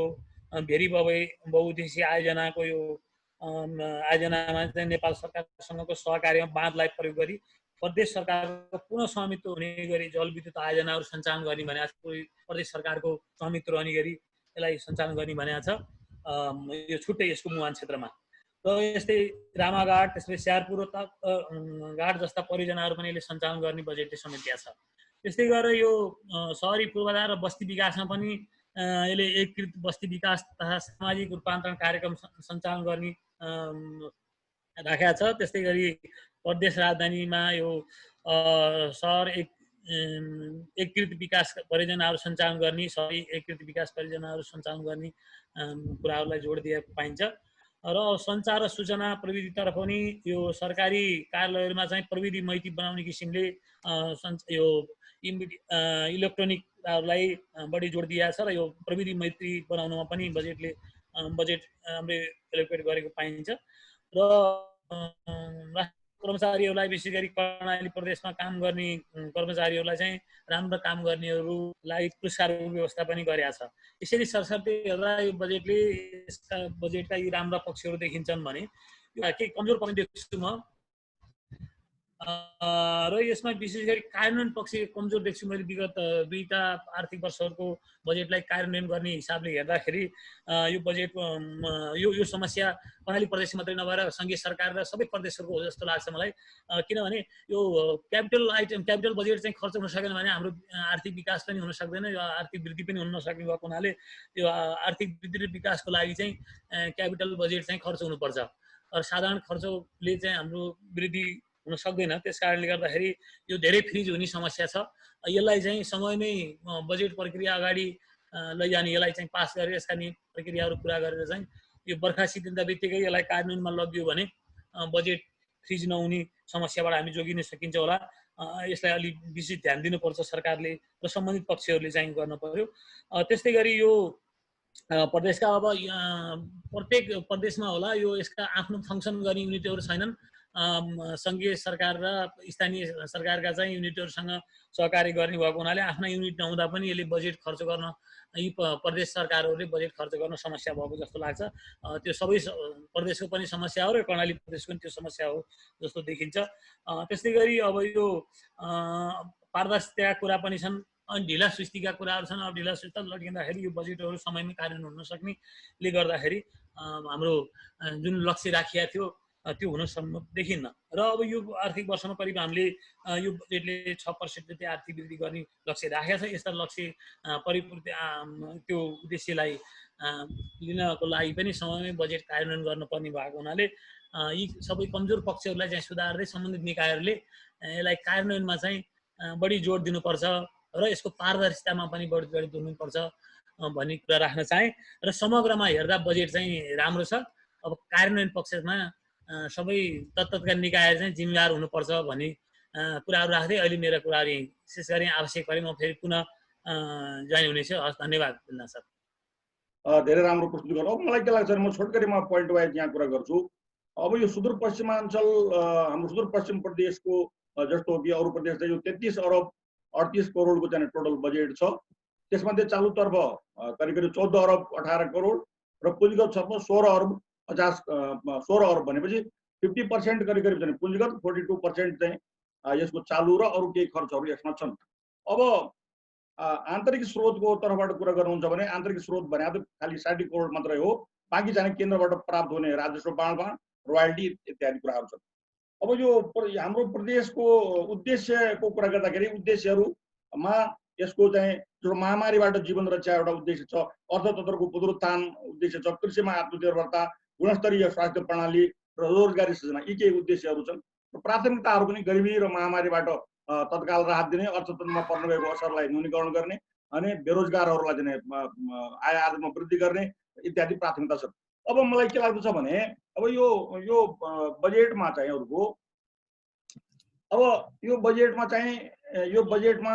भेरी बबई बहुउद्देश्य आयोजनाको यो आयोजनामा चाहिँ नेपाल सरकारसँगको सहकार्यमा बाँधलाई प्रयोग गरी प्रदेश सरकारको पुनः स्वामित्व हुने गरी जलविद्युत आयोजनाहरू सञ्चालन गर्ने भनेको छ। प्रदेश सरकारको स्वामित्व रहने गरी यसलाई सञ्चालन गर्ने भनेको छ यो छुट्टै यसको मुहान क्षेत्रमा। र यस्तै रामाघाट त्यसपछि स्याहारपुर घाट जस्ता परियोजनाहरू पनि यसले सञ्चालन गर्ने बजेटले समेटेको छ। त्यस्तै गरेर यो सहरी पूर्वाधार र बस्ती विकासमा पनि यसले एकीकृत बस्ती विकास तथा सामाजिक रूपान्तरण कार्यक्रम सञ्चालन गर्ने राखेको छ। त्यस्तै गरी प्रदेश राजधानीमा यो सहर एकीकृत विकास परियोजनाहरू सञ्चालन गर्ने, सबै एकीकृत विकास परियोजनाहरू सञ्चालन गर्ने कुराहरूलाई जोड दिएको पाइन्छ। र सञ्चार र सूचना प्रविधितर्फ पनि यो सरकारी कार्यालयहरूमा चाहिँ प्रविधि मैत्री बनाउने किसिमले यो इलेक्ट्रोनिकहरूलाई बढी जोड दिएको छ र यो प्रविधि मैत्री बनाउनमा पनि बजेट हामीले एलोकेट गरेको पाइन्छ। र कर्मचारीहरूलाई विशेष गरी कर्णाली प्रदेशमा काम गर्ने कर्मचारीहरूलाई चाहिँ राम्रो काम गर्नेहरूलाई पुरस्कारको व्यवस्था पनि गरेका छ। यसरी सरसर्ती हेर्दा यो बजेटका यी राम्रा पक्षहरू देखिन्छन् भने केही कमजोर पनि देख्छु म। र यसमा विशेष गरी कार्यान्वयन पक्ष कमजोर देख्छु मैले। विगत दुईटा आर्थिक वर्षहरूको बजेटलाई कार्यान्वयन गर्ने हिसाबले हेर्दाखेरि यो बजेट यो समस्या कर्णाली प्रदेश मात्रै नभएर सङ्घीय सरकार र सबै प्रदेशहरूको हो जस्तो लाग्छ मलाई। किनभने यो क्यापिटल बजेट चाहिँ खर्च हुन सकेन भने हाम्रो आर्थिक विकास पनि हुन सक्दैन, यो आर्थिक वृद्धि पनि हुन नसक्ने भएको हुनाले यो आर्थिक वृद्धि र विकासको लागि चाहिँ क्यापिटल बजेट चाहिँ खर्च हुनुपर्छ। र साधारण खर्चले चाहिँ हाम्रो वृद्धि हुन सक्दैन। त्यस कारणले गर्दाखेरि यो धेरै फ्रिज हुने समस्या छ। यसलाई चाहिँ समयमै बजेट प्रक्रिया अगाडि लैजाने, यसलाई चाहिँ पास गरेर यसका नियम प्रक्रियाहरू पुरा गरेर चाहिँ यो बर्खा सिद्धिँदा बित्तिकै यसलाई कार्यान्वयनमा लगियो भने बजेट फ्रिज नहुने समस्याबाट हामी जोगिन सकिन्छ होला। यसलाई अलिक विशेष ध्यान दिनुपर्छ सरकारले र सम्बन्धित पक्षहरूले चाहिँ गर्न पर्यो। त्यस्तै गरी यो प्रदेशका अब प्रत्येक प्रदेशमा होला यो यसका आफ्नो फङ्सन गर्ने युनिटहरू छैनन्। सङ्घीय सरकार र स्थानीय सरकारका चाहिँ युनिटहरूसँग सहकार्य गर्ने भएको हुनाले आफ्ना युनिट नहुँदा पनि यसले बजेट खर्च गर्न, यी प्रदेश सरकारहरूले बजेट खर्च गर्न समस्या भएको जस्तो लाग्छ। त्यो सबै प्रदेशको पनि समस्या हो र कर्णाली प्रदेशको पनि त्यो समस्या हो जस्तो देखिन्छ। त्यस्तै गरी अब यो पारदर्शिताका कुरा पनि छन्, अनि ढिला सुस्तीका कुराहरू छन्। अब ढिला सुस्ती लड्किँदाखेरि यो बजेटहरू समयमै कार्यान्वयन हुन नसक्नेले गर्दाखेरि हाम्रो जुन लक्ष्य राखिएको थियो त्यो हुन सम्भव देखिन्न। र अब यो आर्थिक वर्षमा करिब हामीले यो बजेटले 6% जति आर्थिक वृद्धि गर्ने लक्ष्य राखेको छ। यस्ता लक्ष्य परिपूर्ति त्यो उद्देश्यलाई लिनको लागि पनि समयमै बजेट कार्यान्वयन गर्नुपर्ने भएको हुनाले यी सबै कमजोर पक्षहरूलाई चाहिँ सुधार्दै सम्बन्धित निकायहरूले यसलाई कार्यान्वयनमा चाहिँ बढी जोड दिनुपर्छ र यसको पारदर्शितामा पनि बढी जोड दिनुपर्छ भन्ने कुरा राख्न चाहे। र समग्रमा हेर्दा बजेट चाहिँ राम्रो छ। अब कार्यान्वयन पक्षमा सबै तत्का निकायहरू चाहिँ जिम्मेवार हुनुपर्छ भन्ने कुराहरू राख्दै अहिले मेरो कुराहरू विशेष गरी आवश्यक परे म फेरि पुनः जोइन हुनेछु। हस्, धन्यवाद बिल्ला सर। धेरै राम्रो प्रस्तुत गर्नु। अब मलाई के लाग्छ भने म छोटकरीमा पोइन्ट वाइज यहाँ कुरा गर्छु। अब यो सुदूरपश्चिमाञ्चल हाम्रो सुदूरपश्चिम प्रदेशको जस्तो हो कि अरू प्रदेश चाहिँ यो 33 अरब 38 करोडको चाहिँ टोटल बजेट छ। त्यसमध्ये चालुतर्फ करिब करिब 14 अरब 18 करोड र पुँजीगत तर्फ 16 अरब 16 अरब भनेपछि 50% करिब करिब चाहिँ पुँजीगत, 42% चाहिँ यसको चालु र अरू केही खर्चहरू यसमा छन्। अब आन्तरिक स्रोतको तर्फबाट कुरा गर्नुहुन्छ भने आन्तरिक स्रोत भने त खालि 60 करोड मात्रै हो। बाँकी चाहिँ केन्द्रबाट प्राप्त हुने राजस्व बाँडफाँड, रोयल्टी इत्यादि कुराहरू छन्। अब यो हाम्रो प्रदेशको उद्देश्यको कुरा गर्दाखेरि उद्देश्यहरूमा यसको चाहिँ जो महामारीबाट जीवन रक्षा एउटा उद्देश्य छ, अर्थतन्त्रको पुनरुत्थान उद्देश्य छ, कृषिमा आत्मनिर्भरता, गुणस्तरीय स्वास्थ्य प्रणाली र रोजगारी सृजना, यी केही उद्देश्यहरू छन्। प्राथमिकताहरू पनि गरिबी र महामारीबाट तत्काल राहत दिने, अर्थतन्त्रमा पर्न गएको असरलाई न्यूनीकरण गर्ने अनि बेरोजगारहरूलाई चाहिँ आय आर्जनमा वृद्धि गर्ने इत्यादि प्राथमिकता छन्। अब मलाई के लाग्दछ भने अब यो बजेटमा चाहिँ यो बजेटमा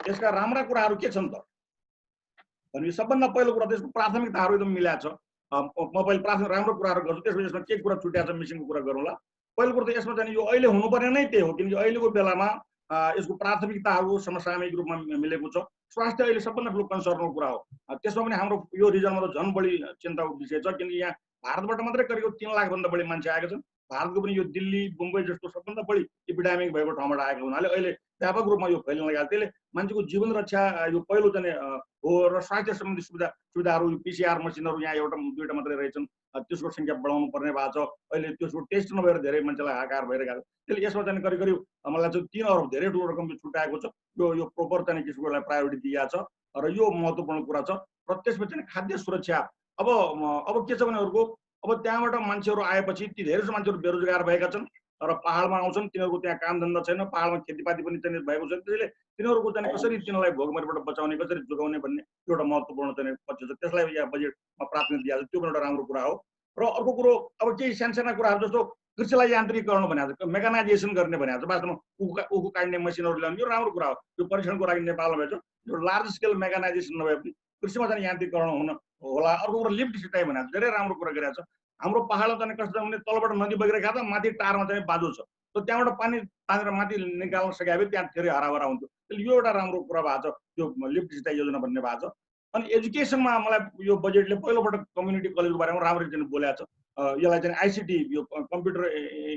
यसका राम्रा कुराहरू के छन् त भने सबभन्दा पहिलो कुरा त्यसको प्राथमिकताहरू एकदम मिलाएको छ। म पहिले प्राथमिक राम्रो कुराहरू गर्छु, त्यसपछि यसमा के कुरा छुट्याएको छ मिसिङको कुरा गरौँला। पहिलो कुरो त यसमा चाहिँ यो अहिले हुनुपर्ने नै त्यही हो, किनकि अहिलेको बेलामा यसको प्राथमिकताहरू समसामयिक रूपमा मिलेको छ। स्वास्थ्य अहिले सबभन्दा ठुलो कन्सर्नको कुरा हो। त्यसमा पनि हाम्रो यो रिजनमा त झन् बढी चिन्ताको विषय छ, किनकि यहाँ भारतबाट मात्रै करिब 3 लाखभन्दा बढी मान्छे आएका छन्। भारतको पनि यो दिल्ली मुम्बई जस्तो सबभन्दा बढी एपिडेमिक भएको ठाउँबाट आएको हुनाले अहिले व्यापक रूपमा यो फैलिन लागेको, त्यसले मान्छेको जीवन रक्षा यो पहिलो चाहिँ हो। र स्वास्थ्य सम्बन्धी सुविधाहरू पिसिआर मसिनहरू यहाँ एउटा दुईवटा मात्रै रहेछन्, त्यसको सङ्ख्या बढाउनु पर्ने भएको छ। अहिले त्यसको टेस्ट नभएर धेरै मान्छेलाई हाहाकार भइरहेको छ। त्यसले यसमा चाहिँ करिब करिब मलाई चाहिँ 3 अरब धेरै ठुलो रकम छुट्याएको छ। यो प्रोपर चाहिँ किसिमकोलाई प्रायोरिटी दिएको छ र यो महत्त्वपूर्ण कुरा छ। र त्यसपछि खाद्य सुरक्षा अब के छ भने अब त्यहाँबाट मान्छेहरू आएपछि ती धेरै जसो मान्छेहरू बेरोजगार भएका छन्। र पहाडमा आउँछन्, तिनीहरूको त्यहाँ कामधन्दा छैन, पहाडमा खेतीपाती पनि चाहिँ भएको छैन, त्यसैले तिनीहरूको चाहिँ कसरी तिनीहरूलाई भोकमरीबाट बचाउने, कसरी जोगाउने भन्ने एउटा महत्त्वपूर्ण चाहिँ पक्ष छ। त्यसलाई यहाँ बजेटमा प्राथमिकता दिएको छ, त्यो पनि एउटा राम्रो कुरा हो। र अर्को कुरो अब केही सानसाना कुराहरू जस्तो कृषिलाई यान्त्रिकीकरण भनेको छ, मेकानाइजेसन गर्ने भनेको छ, वास्तवमा उखु काट्ने मसिनहरू ल्याउने, यो राम्रो कुरा हो। यो परीक्षणको लागि नेपालमा भएको छ, यो लार्ज स्केल मेकानाइजेसन नभए पनि कृषिमा चाहिँ यान्त्रिकीकरण हुन होला। अर्को कुरो लिफ्ट सिँचाइ भनेको छ, धेरै राम्रो कुरा गरिरहेको छ। हाम्रो पहाडमा चाहिँ कस्तो छ भने तलबाट नदी बगिरहेको छ, माथि टारमा चाहिँ बाँझो छ, त त्यहाँबाट पानी तानेर माथि निकाल्न सके भए त्यहाँ धेरै हराभरा हुन्थ्यो। त्यसले यो एउटा राम्रो कुरा भएको छ, यो लिफ्ट सिँचाइ योजना भन्ने भएको छ। अनि एजुकेसनमा मलाई यो बजेटले पहिलोपटक कम्युनिटी कलेजको बारेमा राम्ररी चाहिँ बोलेको छ। यसलाई चाहिँ आइसिटी, यो कम्प्युटर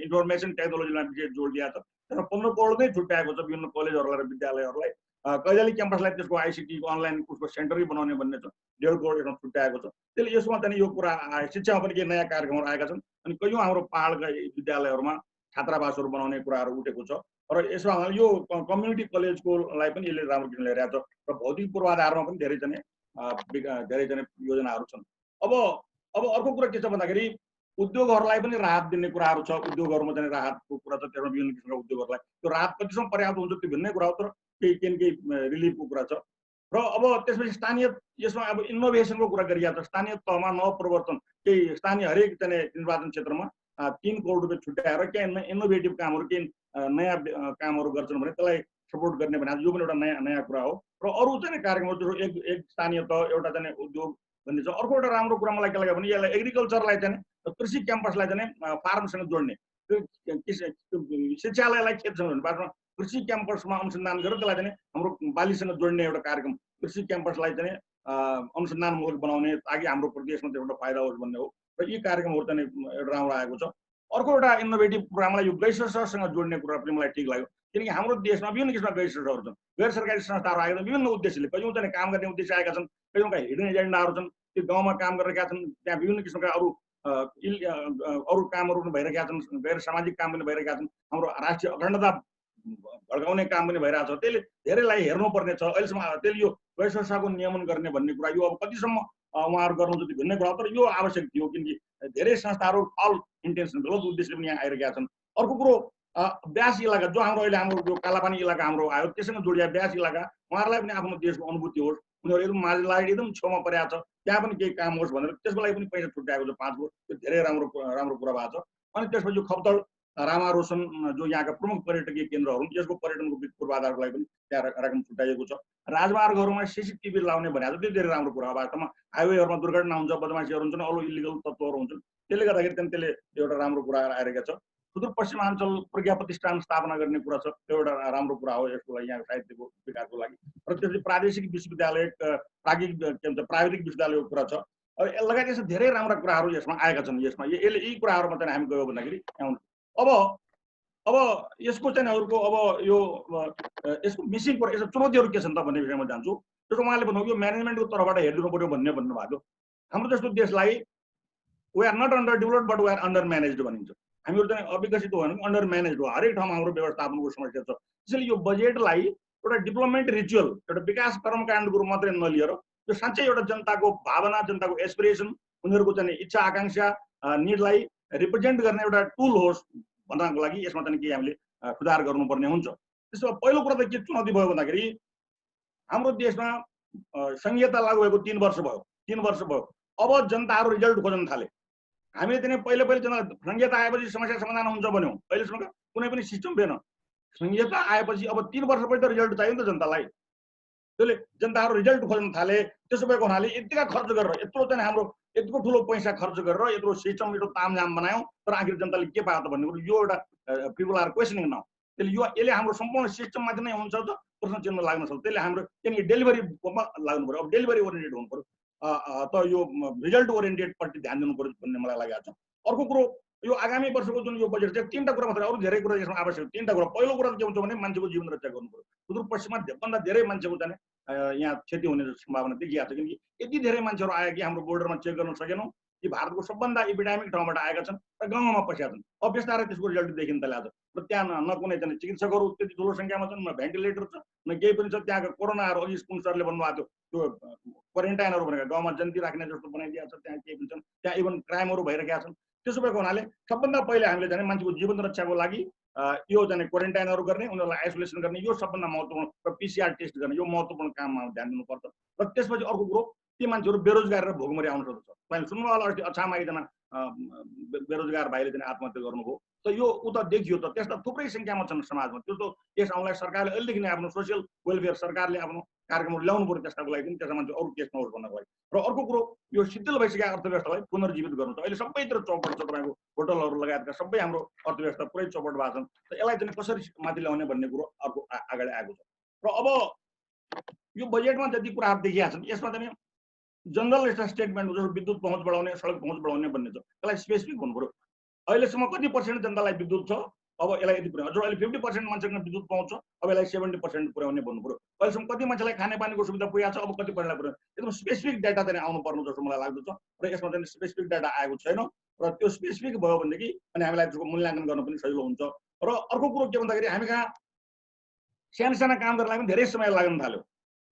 इन्फर्मेसन टेक्नोलोजीलाई विशेष जोड दिएको छ। त्यसमा 15 करोड नै छुट्याएको छ विभिन्न कलेजहरूलाई र विद्यालयहरूलाई। कैलाली क्याम्पसलाई त्यसको आइसिटी अनलाइन उसको सेन्टरै बनाउने भन्ने छ, 1.5 करोड यसमा छुट्याएको छ। त्यसले यसमा चाहिँ यो कुरा शिक्षामा पनि केही नयाँ कार्यक्रमहरू आएका छन्। अनि कयौँ हाम्रो पहाडका विद्यालयहरूमा छात्रावासहरू बनाउने कुराहरू उठेको छ। र यसमा यो कम्युनिटी कलेजको लाई पनि यसले राम्रो किसिमले ल्याएको छ। र भौतिक पूर्वाधारमा पनि धेरै चाहिँ योजनाहरू छन्। अब अर्को कुरा के छ भन्दाखेरि उद्योगहरूलाई पनि राहत दिने कुराहरू छ। उद्योगहरूमा चाहिँ राहतको कुरा छ, त्यसमा विभिन्न किसिमका उद्योगहरूलाई त्यो राहत कतिसम्म पर्याप्त हुन्छ त्यो भिन्नै कुरा हो, तर केही रिलिफको कुरा छ। र अब त्यसपछि स्थानीय यसमा अब इनोभेसनको कुरा गरिएको छ। स्थानीय तहमा नवप्रवर्तन, केही स्थानीय हरेक चाहिँ निर्वाचन क्षेत्रमा 3 करोड रुपियाँ छुट्याएर केही इनोभेटिभ कामहरू, केही नयाँ कामहरू गर्छन् भने त्यसलाई सपोर्ट गर्ने भने यो पनि एउटा नयाँ कुरा हो। र अरू चाहिँ कार्यक्रमहरू एक स्थानीय तह, एउटा चाहिँ उद्योग भन्ने छ। अर्को एउटा राम्रो कुरा मलाई के लाग्यो भने यसलाई एग्रिकल्चरलाई चाहिँ कृषि क्याम्पसलाई चाहिँ फार्मसँग जोड्ने, शिक्षालयलाई खेतसँग जोड्ने, बादमा कृषि क्याम्पसमा अनुसन्धान गरेर त्यसलाई चाहिँ हाम्रो बालीसँग जोड्ने एउटा कार्यक्रम, कृषि क्याम्पसलाई चाहिँ अनुसन्धानमूलक बनाउने ताकि हाम्रो प्रदेशमा चाहिँ एउटा फाइदा होस् भन्ने हो। र यी कार्यक्रमहरू चाहिँ एउटा राम्रो आएको छ। अर्को एउटा इनोभेटिभ कुरा मलाई यो गैर संस्थासँग जोड्ने कुरा पनि मलाई ठिक लाग्यो, किनकि हाम्रो देशमा विभिन्न किसिमका गैर संस्थाहरू छन्, गैर सरकारी संस्थाहरू आएका छन् विभिन्न उद्देश्यले, कयौँ चाहिँ काम गर्ने उद्देश्य आएका छन्, कयौँका हिडन एजेन्डाहरू छन्, त्यो गाउँमा काम गरिरहेका छन्, त्यहाँ विभिन्न किसिमका अरू कामहरू पनि भइरहेका छन्, गैर सामाजिक काम पनि भइरहेका छन्, हाम्रो राष्ट्रिय अखण्डता भड्काउने काम पनि भइरहेको छ। त्यसले धेरैलाई हेर्नुपर्ने छ। अहिलेसम्म त्यसले यो गैर संस्थाको नियमन गर्ने भन्ने कुरा यो अब कतिसम्म उहाँहरू गर्नुहुन्छ त्यो भिन्नै कुरा, तर यो आवश्यक थियो किनकि धेरै संस्थाहरू फल इन्टेन्सन गलत उद्देश्यले पनि यहाँ आइरहेका छन्। अर्को कुरो ब्यास इलाका, जो हाम्रो अहिले हाम्रो जो कालापानी इलाका हाम्रो आयो त्यससँग जोडिया ब्यास इलाका, उहाँहरूलाई पनि आफ्नो देशको अनुभूति होस्, उनीहरू एकदम माझलाई एकदम छेउमा परेको छ, त्यहाँ पनि केही काम होस् भनेर त्यसको लागि पनि पैसा छुट्याएको छ 5 करोड। त्यो धेरै राम्रो कुरा भएको छ। अनि त्यसपछि यो खप्तड रामा रोशन जो यहाँका प्रमुख पर्यटकीय केन्द्रहरू यसको पर्यटनको पूर्वाधारको लागि पनि त्यहाँ रकम छुट्याइएको छ। राजमार्गहरूमा सीसीटीभी लाउने भनेको त्यो धेरै राम्रो कुरा हो। वास्तवमा हाइवेहरूमा दुर्घटना हुन्छ, बदमासीहरू हुन्छन्, अरू इलिगल तत्त्वहरू हुन्छन्, त्यसले गर्दाखेरि त्यसले एउटा राम्रो कुरा आइरहेको छ। सुदूरपश्चिमाञ्चल प्रज्ञा प्रतिष्ठान स्थापना गर्ने कुरा छ, त्यो एउटा राम्रो कुरा हो यसको लागि, यहाँ साहित्यको विकासको लागि। र त्यसपछि प्रादेशिक विश्वविद्यालय, प्राविधिक विश्वविद्यालयको कुरा छ। लगायत यस्तो धेरै राम्रा कुराहरू यसमा आएका छन्। यसमा यी कुराहरूमा चाहिँ हामी गयो भन्दाखेरि अब यसको चाहिँ अरूको अब यो यसको मिसिङ कुरा, यसको चुनौतीहरू के छन् त भन्ने विषयमा जान्छु। जस्तो उहाँले भन्नुभयो यो म्यानेजमेन्टको तर्फबाट हेरिदिनु पर्यो भन्नुभएको। हाम्रो जस्तो देशलाई we are not underdeveloped but we are undermanaged भनिन्छ। हामीहरू चाहिँ अविकसित हो भने अन्डर म्यानेज्ड हो, हरेक ठाउँमा हाम्रो व्यवस्थापनको समस्या छ। त्यसैले यो बजेटलाई एउटा डेभलपमेन्ट रिचुअल, एउटा विकास कर्मकाण्डको रूपमा मात्रै नलिएर यो साँच्चै एउटा जनताको भावना, जनताको एस्पिरेसन, उनीहरूको चाहिँ इच्छा आकाङ्क्षा निडलाई रिप्रेजेन्ट गर्ने एउटा टुल होस् भन्नको लागि यसमा चाहिँ के हामीले सुधार गर्नुपर्ने हुन्छ। त्यसो भए पहिलो कुरा त के चुनौती भयो भन्दाखेरि हाम्रो देशमा संहिता लागू भएको 3 वर्ष भयो। अब जनताहरू रिजल्ट खोज्न थाले। हामीले चाहिँ पहिले संहिता आएपछि समस्या समाधान हुन्छ भन्यौँ, अहिलेसम्म कुनै पनि सिस्टम थिएन। संहिता आएपछि अब 3 वर्षपछि त रिजल्ट चाहियो नि त जनतालाई। त्यसले जनताहरू रिजल्ट खोज्न थाले। त्यसो भएको हुनाले यतिका खर्च गरेर, यत्रो चाहिँ हाम्रो यत्रो ठुलो पैसा खर्च गरेर यत्रो सिस्टम, यत्रो तामझाम बनायौँ, तर आखिर जनताले के पायो त भन्ने कुरो यो एउटा पिपल आर क्वेसनिङ नाउ। त्यसले यसले हाम्रो सम्पूर्ण सिस्टममाथि नै हुन्छ त प्रश्न चिन्ह लाग्न सक्छ। त्यसले हाम्रो किनकि डेलिभरीमा लाग्नु पर्यो, अब डेलिभरी ओरिएन्टेड हुनु पर्यो, त यो रिजल्ट ओरिएन्टेडपट्टि ध्यान दिनु पर्यो भन्ने मलाई लागेको छ। अर्को कुरो यो आगामी वर्षको जुन यो बजेट चाहिँ 3टा कुरा मात्रै, अरू धेरै कुरा यसमा आवश्यक। 3टा कुरा। पहिलो कुरा के हुन्छ भने मान्छेको जीवन रक्षा गर्नु पर्यो। सुदूरपश्चिममा भन्दा धेरै मान्छेको चाहिँ यहाँ क्षति हुने सम्भावना देखिएको छ, किनकि यति धेरै मान्छेहरू आयो कि हाम्रो बोर्डरमा चेक गर्न सकेनौँ। यी भारतको सबभन्दा एपिडेमिक ठाउँबाट आएका छन् र गाउँमा पसेका छन्। अब बिस्तारै त्यसको रिजल्ट देखिन थालेको छ। र त्यहाँ न कुनै चाहिँ चिकित्सकहरू त्यति ठुलो सङ्ख्यामा छन्, न भेन्टिलेटर छ, न केही पनि छ। त्यहाँको कोरोनाहरू अघि कुन सरले भन्नुभएको थियो, त्यो क्वारेन्टाइनहरू भनेको गाउँमा जन्ती राख्ने जस्तो बनाइदिएको छ, त्यहाँ केही पनि छन्। त्यहाँ इभन क्राइमहरू भइरहेका छन्। त्यसो भएको हुनाले सबभन्दा पहिले हामीले चाहिँ मान्छेको जीवन रक्षाको लागि यो चाहिँ क्वारेन्टाइनहरू गर्ने, उनीहरूलाई आइसोलेसन गर्ने, यो सबभन्दा महत्त्वपूर्ण र PCR टेस्ट गर्ने यो महत्त्वपूर्ण काममा ध्यान दिनुपर्छ। र त्यसपछि अर्को कुरो ती मान्छेहरू बेरोजगार र भोकमरी आउन सक्छ। तपाईँले सुन्नुभयो होला अस्ति अछाममा एकजना बेरोजगार भाइले चाहिँ आत्महत्या गर्नुभयो। त यो उता देखियो त त्यस्ता थुप्रै सङ्ख्यामा छन् समाजमा। त्यस्तो केस आउनलाई सरकारले अहिलेदेखि नै आफ्नो सोसियल वेलफेयर सरकारले आफ्नो कार्यक्रमहरू ल्याउनु पर्यो त्यसको लागि पनि, त्यसमा मान्छे अरू केस नहोस् भन्नको लागि। र अर्को कुरो यो शिथिल भइसकेका अर्थव्यवस्थालाई पुनर्जीवित गर्नु छ। अहिले सबैतिर चौपट छ, तपाईँको होटलहरू लगायतका सबै हाम्रो अर्थव्यवस्था पुरै चौपट भएको छन्। त यसलाई चाहिँ कसरी माथि ल्याउने भन्ने कुरो अर्को अगाडि आएको छ। र अब यो बजेटमा जति कुराहरू देखिएका छन् यसमा चाहिँ जनरल यस्ता स्टेटमेन्ट जस्तो विद्युत पहुँच बढाउने, सडक पहुँच बढाउने भन्ने छ। यसलाई स्पेसिफिक हुनु पर्यो। अहिलेसम्म कति % जनतालाई विद्युत छ, अब यसलाई यति पुर्याउनु। अहिले 50% मान्छेको विद्युत पाउँछ, अब यसलाई 70% पुर्याउने भन्नु पर्यो। अहिलेसम्म कति मान्छेलाई खानेपानीको सुविधा पुगेको छ, अब कति पर्नेलाई पुर्याउने, एकदम स्पेसिफिक डाटा चाहिँ आउनु पर्नु जस्तो मलाई लाग्दछ। र यसमा चाहिँ स्पेसिफिक डाटा आएको छैन। र त्यो स्पेसिफिक भयो भनेदेखि अनि हामीलाई त्यसको मूल्याङ्कन गर्न पनि सजिलो हुन्छ। र अर्को कुरो के भन्दाखेरि हामी कहाँ साना साना काम गर्नलाई पनि धेरै समय लाग्न थाल्यो।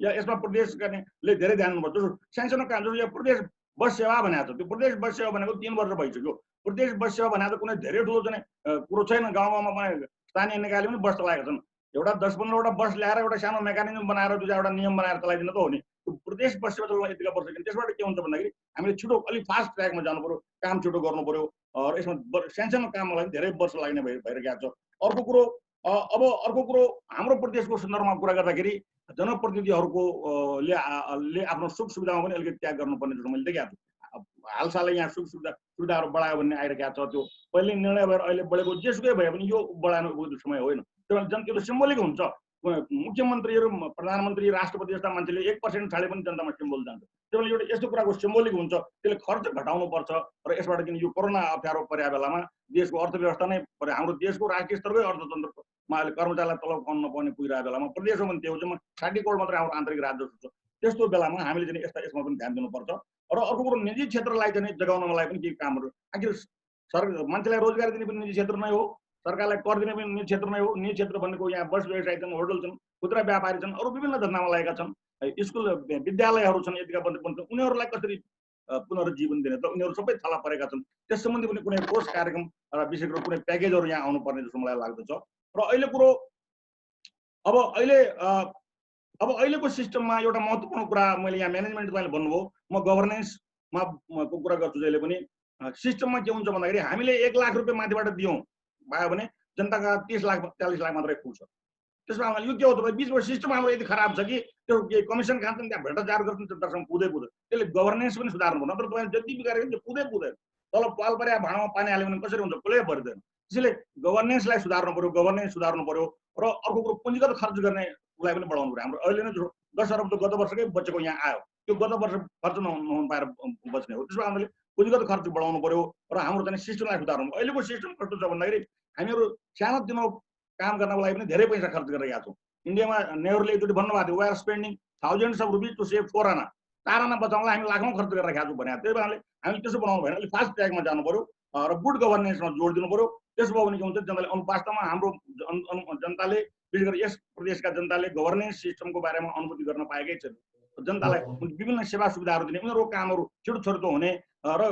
या यसमा प्रदेश गर्नेले धेरै ध्यान दिनुपर्छ। सानो सानो काम जस्तो यो प्रदेश बस सेवा भनेको छ, त्यो प्रदेश बस सेवा भनेको 3 वर्ष भइसक्यो। प्रदेश बस सेवा भनेको कुनै धेरै ठुलो चाहिँ कुरो छैन। गाउँ गाउँमा स्थानीय निकायले पनि बस चलाएका छन्। एउटा 10-15 वटा बस ल्याएर एउटा सानो मेकानिजम बनाएर 2-4 नियम बनाएर चलाइदिन त हो नि। त्यो प्रदेश बस सेवा चलाउन यतिका वर्ष किन? त्यसबाट के हुन्छ भन्दाखेरि हामीले छिटो अलिक फास्ट ट्र्याकमा जानु पर्यो, काम छिटो गर्नु पर्यो। र यसमा सानो सानो काममा लागि धेरै वर्ष लाग्ने भइरहेको छ। अर्को कुरो अब अर्को कुरो हाम्रो प्रदेशको सन्दर्भमा कुरा गर्दाखेरि जनप्रतिनिधिहरूको ले आफ्नो सुख सुविधामा पनि अलिकति त्याग गर्नुपर्ने जस्तो मैले देखेको छु। हालसालै यहाँ सुविधाहरू बढायो भन्ने आइरहेको छ। त्यो पहिले निर्णय भएर अहिले बढेको जेसुकै भए पनि यो बढाउनुको समय होइन। त्यो त्यो सिम्बोलिक हुन्छ। मुख्यमन्त्रीहरू, प्रधानमन्त्री, राष्ट्रपति जस्ता मान्छेले 1% छाडे पनि जनतामा सिम्बोल जान्छ। त्यसले एउटा यस्तो कुराको सिम्बोलिक हुन्छ। त्यसले खर्च घटाउनुपर्छ। र यसबाट किन यो कोरोना अप्ठ्यारो परेको बेलामा देशको अर्थव्यवस्था नै हाम्रो देशको राष्ट्रिय स्तरकै अर्थतन्त्रमा अहिले कर्मचारीलाई तलब पाउन नपाउने पुगिरहेको बेलामा प्रदेशमा पनि त्यो चाहिँ 60 करोड मात्रै हाम्रो आन्तरिक राजस्व छ। त्यस्तो बेलामा हामीले चाहिँ यसमा पनि ध्यान दिनुपर्छ। र अर्को कुरो निजी क्षेत्रलाई चाहिँ जगाउनको लागि पनि केही कामहरू, आखिर मान्छेलाई रोजगार दिने पनि निजी क्षेत्र नै हो, सरकारलाई कर दिने पनि निजी क्षेत्र नै हो। निजी क्षेत्र भनेको यहाँ बस व्यवसाय छन्, होटल छन्, खुद्रा व्यापारी छन्, अरू विभिन्न धन्दामा लागेका छन्, स्कुल विद्यालयहरू छन्, यतिका उनीहरूलाई कसरी पुनर्जीवन दिने त उनीहरू सबै थला परेका छन्। त्यस सम्बन्धी पनि कुनै ठोस कार्यक्रम र विशेष गरी कुनै प्याकेजहरू यहाँ आउनुपर्ने जस्तो मलाई लाग्दछ। र अहिले कुरो अब अहिलेको सिस्टममा एउटा महत्त्वपूर्ण कुरा मैले यहाँ म्यानेजमेन्ट तपाईँले भन्नुभयो, म गभर्नेन्समा को कुरा गर्छु जहिले पनि। सिस्टममा के हुन्छ भन्दाखेरि हामीले 1 लाख रुपियाँ माथिबाट दियौँ भयो भने जनताका 30 लाख 40 लाख मात्रै पुग्छ। त्यसमा यो के हो त, बिचमा सिस्टम हाम्रो यति खराब छ कि त्यो कमिसन खान्छन्, त्यहाँ भ्रष्टाचार गर्छन्, जनतासँग पुग्दैन। त्यसले गभर्नेन्स पनि सुधार्नु पर्छ। नत्र तपाईँले जति बिगारेको त्यो पुग्दैन। तल पाल परे भाँडामा पानी हाल्यो भने कसरी हुन्छ? कसले भरिँदैन। त्यसैले गभर्नेन्सलाई सुधार्नु पर्यो, गभर्नेन्स सुधार्नु पर्यो। र अर्को कुरो पुँजीगत खर्च गर्ने उसलाई पनि बढाउनु पर्यो। हाम्रो अहिले नै 10 अरब त गत वर्षकै बचेको यहाँ आयो, त्यो गत वर्ष खर्च नहुन पाएर बच्ने हो। त्यसमा हामीले पुँजीगत खर्च बढाउनु पर्यो र हाम्रो चाहिँ सिस्टमलाई सुधार्नु। अहिलेको सिस्टम कस्तो छ भन्दाखेरि हामीहरू सानोतिनो काम गर्नको लागि पनि धेरै पैसा खर्च गरिरहेका छौँ। इन्डियामा नेहरूले एकचोटि भन्नुभएको थियो, we are spending thousands of rupees to save 4 आना। 4 आना बचाउनलाई हामी लाखौँ खर्च गरिरहेका छौँ भने। त्यही भएर हामीले त्यसो बनाउनु भएन, अलिक फास्ट ट्र्याकमा जानु पर्यो र गुड गभर्नेन्समा जोड दिनु पर्यो। त्यसो भयो भने के हुन्छ, जनताले वास्तवमा हाम्रो जनताले विशेष गरी यस प्रदेशका जनताले गभर्नेन्स सिस्टमको बारेमा अनुभूति गर्न पाएकै छैन। जनतालाई विभिन्न सेवा सुविधाहरू दिने, उनीहरूको कामहरू छिटो हुने र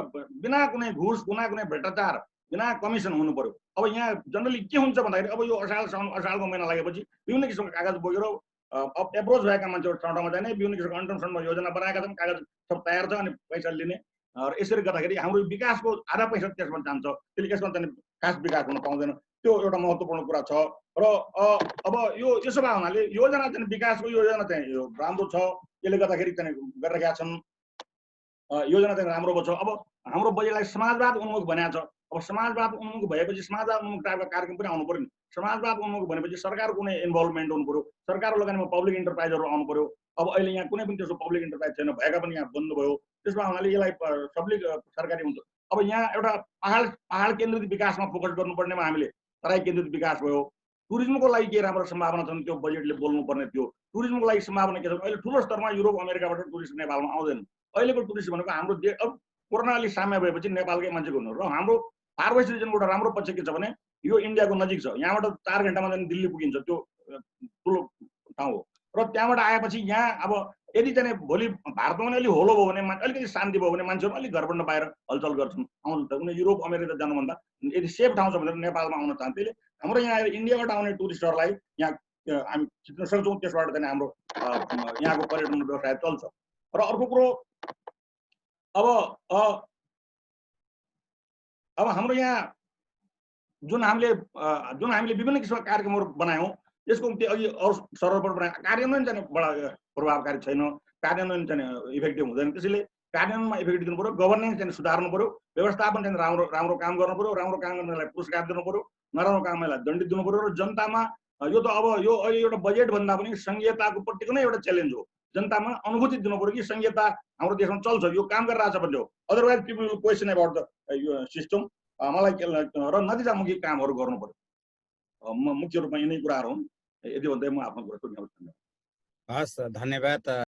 बिना कुनै घुस, बिना कुनै भ्रष्टाचार, बिना कमिसन हुनु पर्यो। अब यहाँ जनरली के हुन्छ भन्दाखेरि अब यो असालको महिना लागेपछि विभिन्न किसिमको कागज बोकेर एप्रोच भएका मान्छेहरू ठाउँमा जाने, विभिन्न किसिमको अन्टरसनमा योजना बनाएका छन्, कागज सब तयार छ, अनि पैसा लिने। र यसरी गर्दाखेरि हाम्रो विकासको आधा पैसा त्यसमा जान्छ। त्यसले यसमा चाहिँ खास विकास हुन पाउँदैन। त्यो एउटा महत्त्वपूर्ण कुरा छ। र अब यो यसो भए हुनाले योजना चाहिँ विकासको योजना चाहिँ यो राम्रो छ। यसले गर्दाखेरि चाहिँ गरिरहेका छन्, योजना चाहिँ राम्रो छ। अब हाम्रो बजेटलाई समाजवाद उन्मुख बनाएको छ। अब समाजवाद उन्मुख भएपछि समाजवाद उन्मुख टाइपका कार्यक्रम पनि आउनु पर्यो नि। समाजवाद उन्मुख भनेपछि सरकारको कुनै इन्भल्भमेन्ट हुनु पर्यो, सरकारको लगानीमा पब्लिक इन्टरप्राइजहरू आउनु पर्यो। अब अहिले यहाँ कुनै पनि त्यसको पब्लिक इन्टरप्राइज छैन, भएका पनि यहाँ बन्द भयो। त्यसमा हुनाले यसलाई पब्लिक सरकारी हुन्छ। अब यहाँ एउटा पहाड केन्द्रित विकासमा फोकस गर्नुपर्नेमा हामीले तराई केन्द्रित विकास भयो। टुरिज्मको लागि के राम्रो सम्भावना छन् त्यो बजेटले बोल्नुपर्ने थियो। टुरिज्मको लागि सम्भावना के छ? अहिले ठुलो स्तरमा युरोप अमेरिकाबाट टुरिस्ट नेपालमा आउँदैन। अहिलेको टुरिस्ट भनेको हाम्रो देश अब कोरोना अलिक साम्य भएपछि नेपालकै मान्छेको हुनु। र हाम्रो फार वेस्ट रिजनको एउटा राम्रो पक्ष के छ भने यो इन्डियाको नजिक छ। यहाँबाट 4 घण्टामा दिल्ली पुगिन्छ, त्यो ठुलो ठाउँ हो। र त्यहाँबाट आएपछि यहाँ अब यदि चाहिँ भोलि भारतमा पनि अलिक होलो भयो भने अलिकति शान्ति भयो भने मान्छेहरू अलिक घरबाट बाहिर हलचल गर्छन् आउनु त उनीहरू युरोप अमेरिका जानुभन्दा यदि सेफ ठाउँ छ भनेर नेपालमा आउन चाहन्छ त्यसले हाम्रो यहाँ इन्डियाबाट आउने टुरिस्टहरूलाई यहाँ हामी खिच्न सक्छौँ त्यसबाट चाहिँ हाम्रो यहाँको पर्यटन व्यवसाय चल्छ र अर्को कुरो अब हाम्रो यहाँ जुन हामीले विभिन्न किसिमका कार्यक्रमहरू बनायौँ यसको अघि अरू सरलबाट बनाए कार्यान्वयन चाहिँ बडा प्रभावकारी छैन कार्यान्वयन चाहिँ इफेक्टिभ हुँदैन त्यसैले कार्यान्वयनमा इफेक्टिभ दिनु पर्यो गभर्नेन्स चाहिँ सुधार्नु पर्यो व्यवस्थापन चाहिँ राम्रो काम गर्नु पर्यो राम्रो काम गर्नेलाई पुरस्कार दिनु पर्यो नराम्रो कामलाई दण्डित दिनु पर्यो र जनतामा यो त अब यो अहिले एउटा बजेट भन्दा पनि संघीयताको पट्टिको नै एउटा च्यालेन्ज हो जनतामा अनुभूति दिनु पर्यो कि संघीयता हाम्रो देशमा चल्छ यो काम गरिरहेछ भन्ने हो otherwise people will question about the यो सिस्टम मलाई र नतिजामुखी कामहरू गर्नु पर्यो मुख्य रूपमा यिनै कुराहरू हुन् यदि भन्दै म आफ्नो कुरा सुन्छु हस् धन्यवाद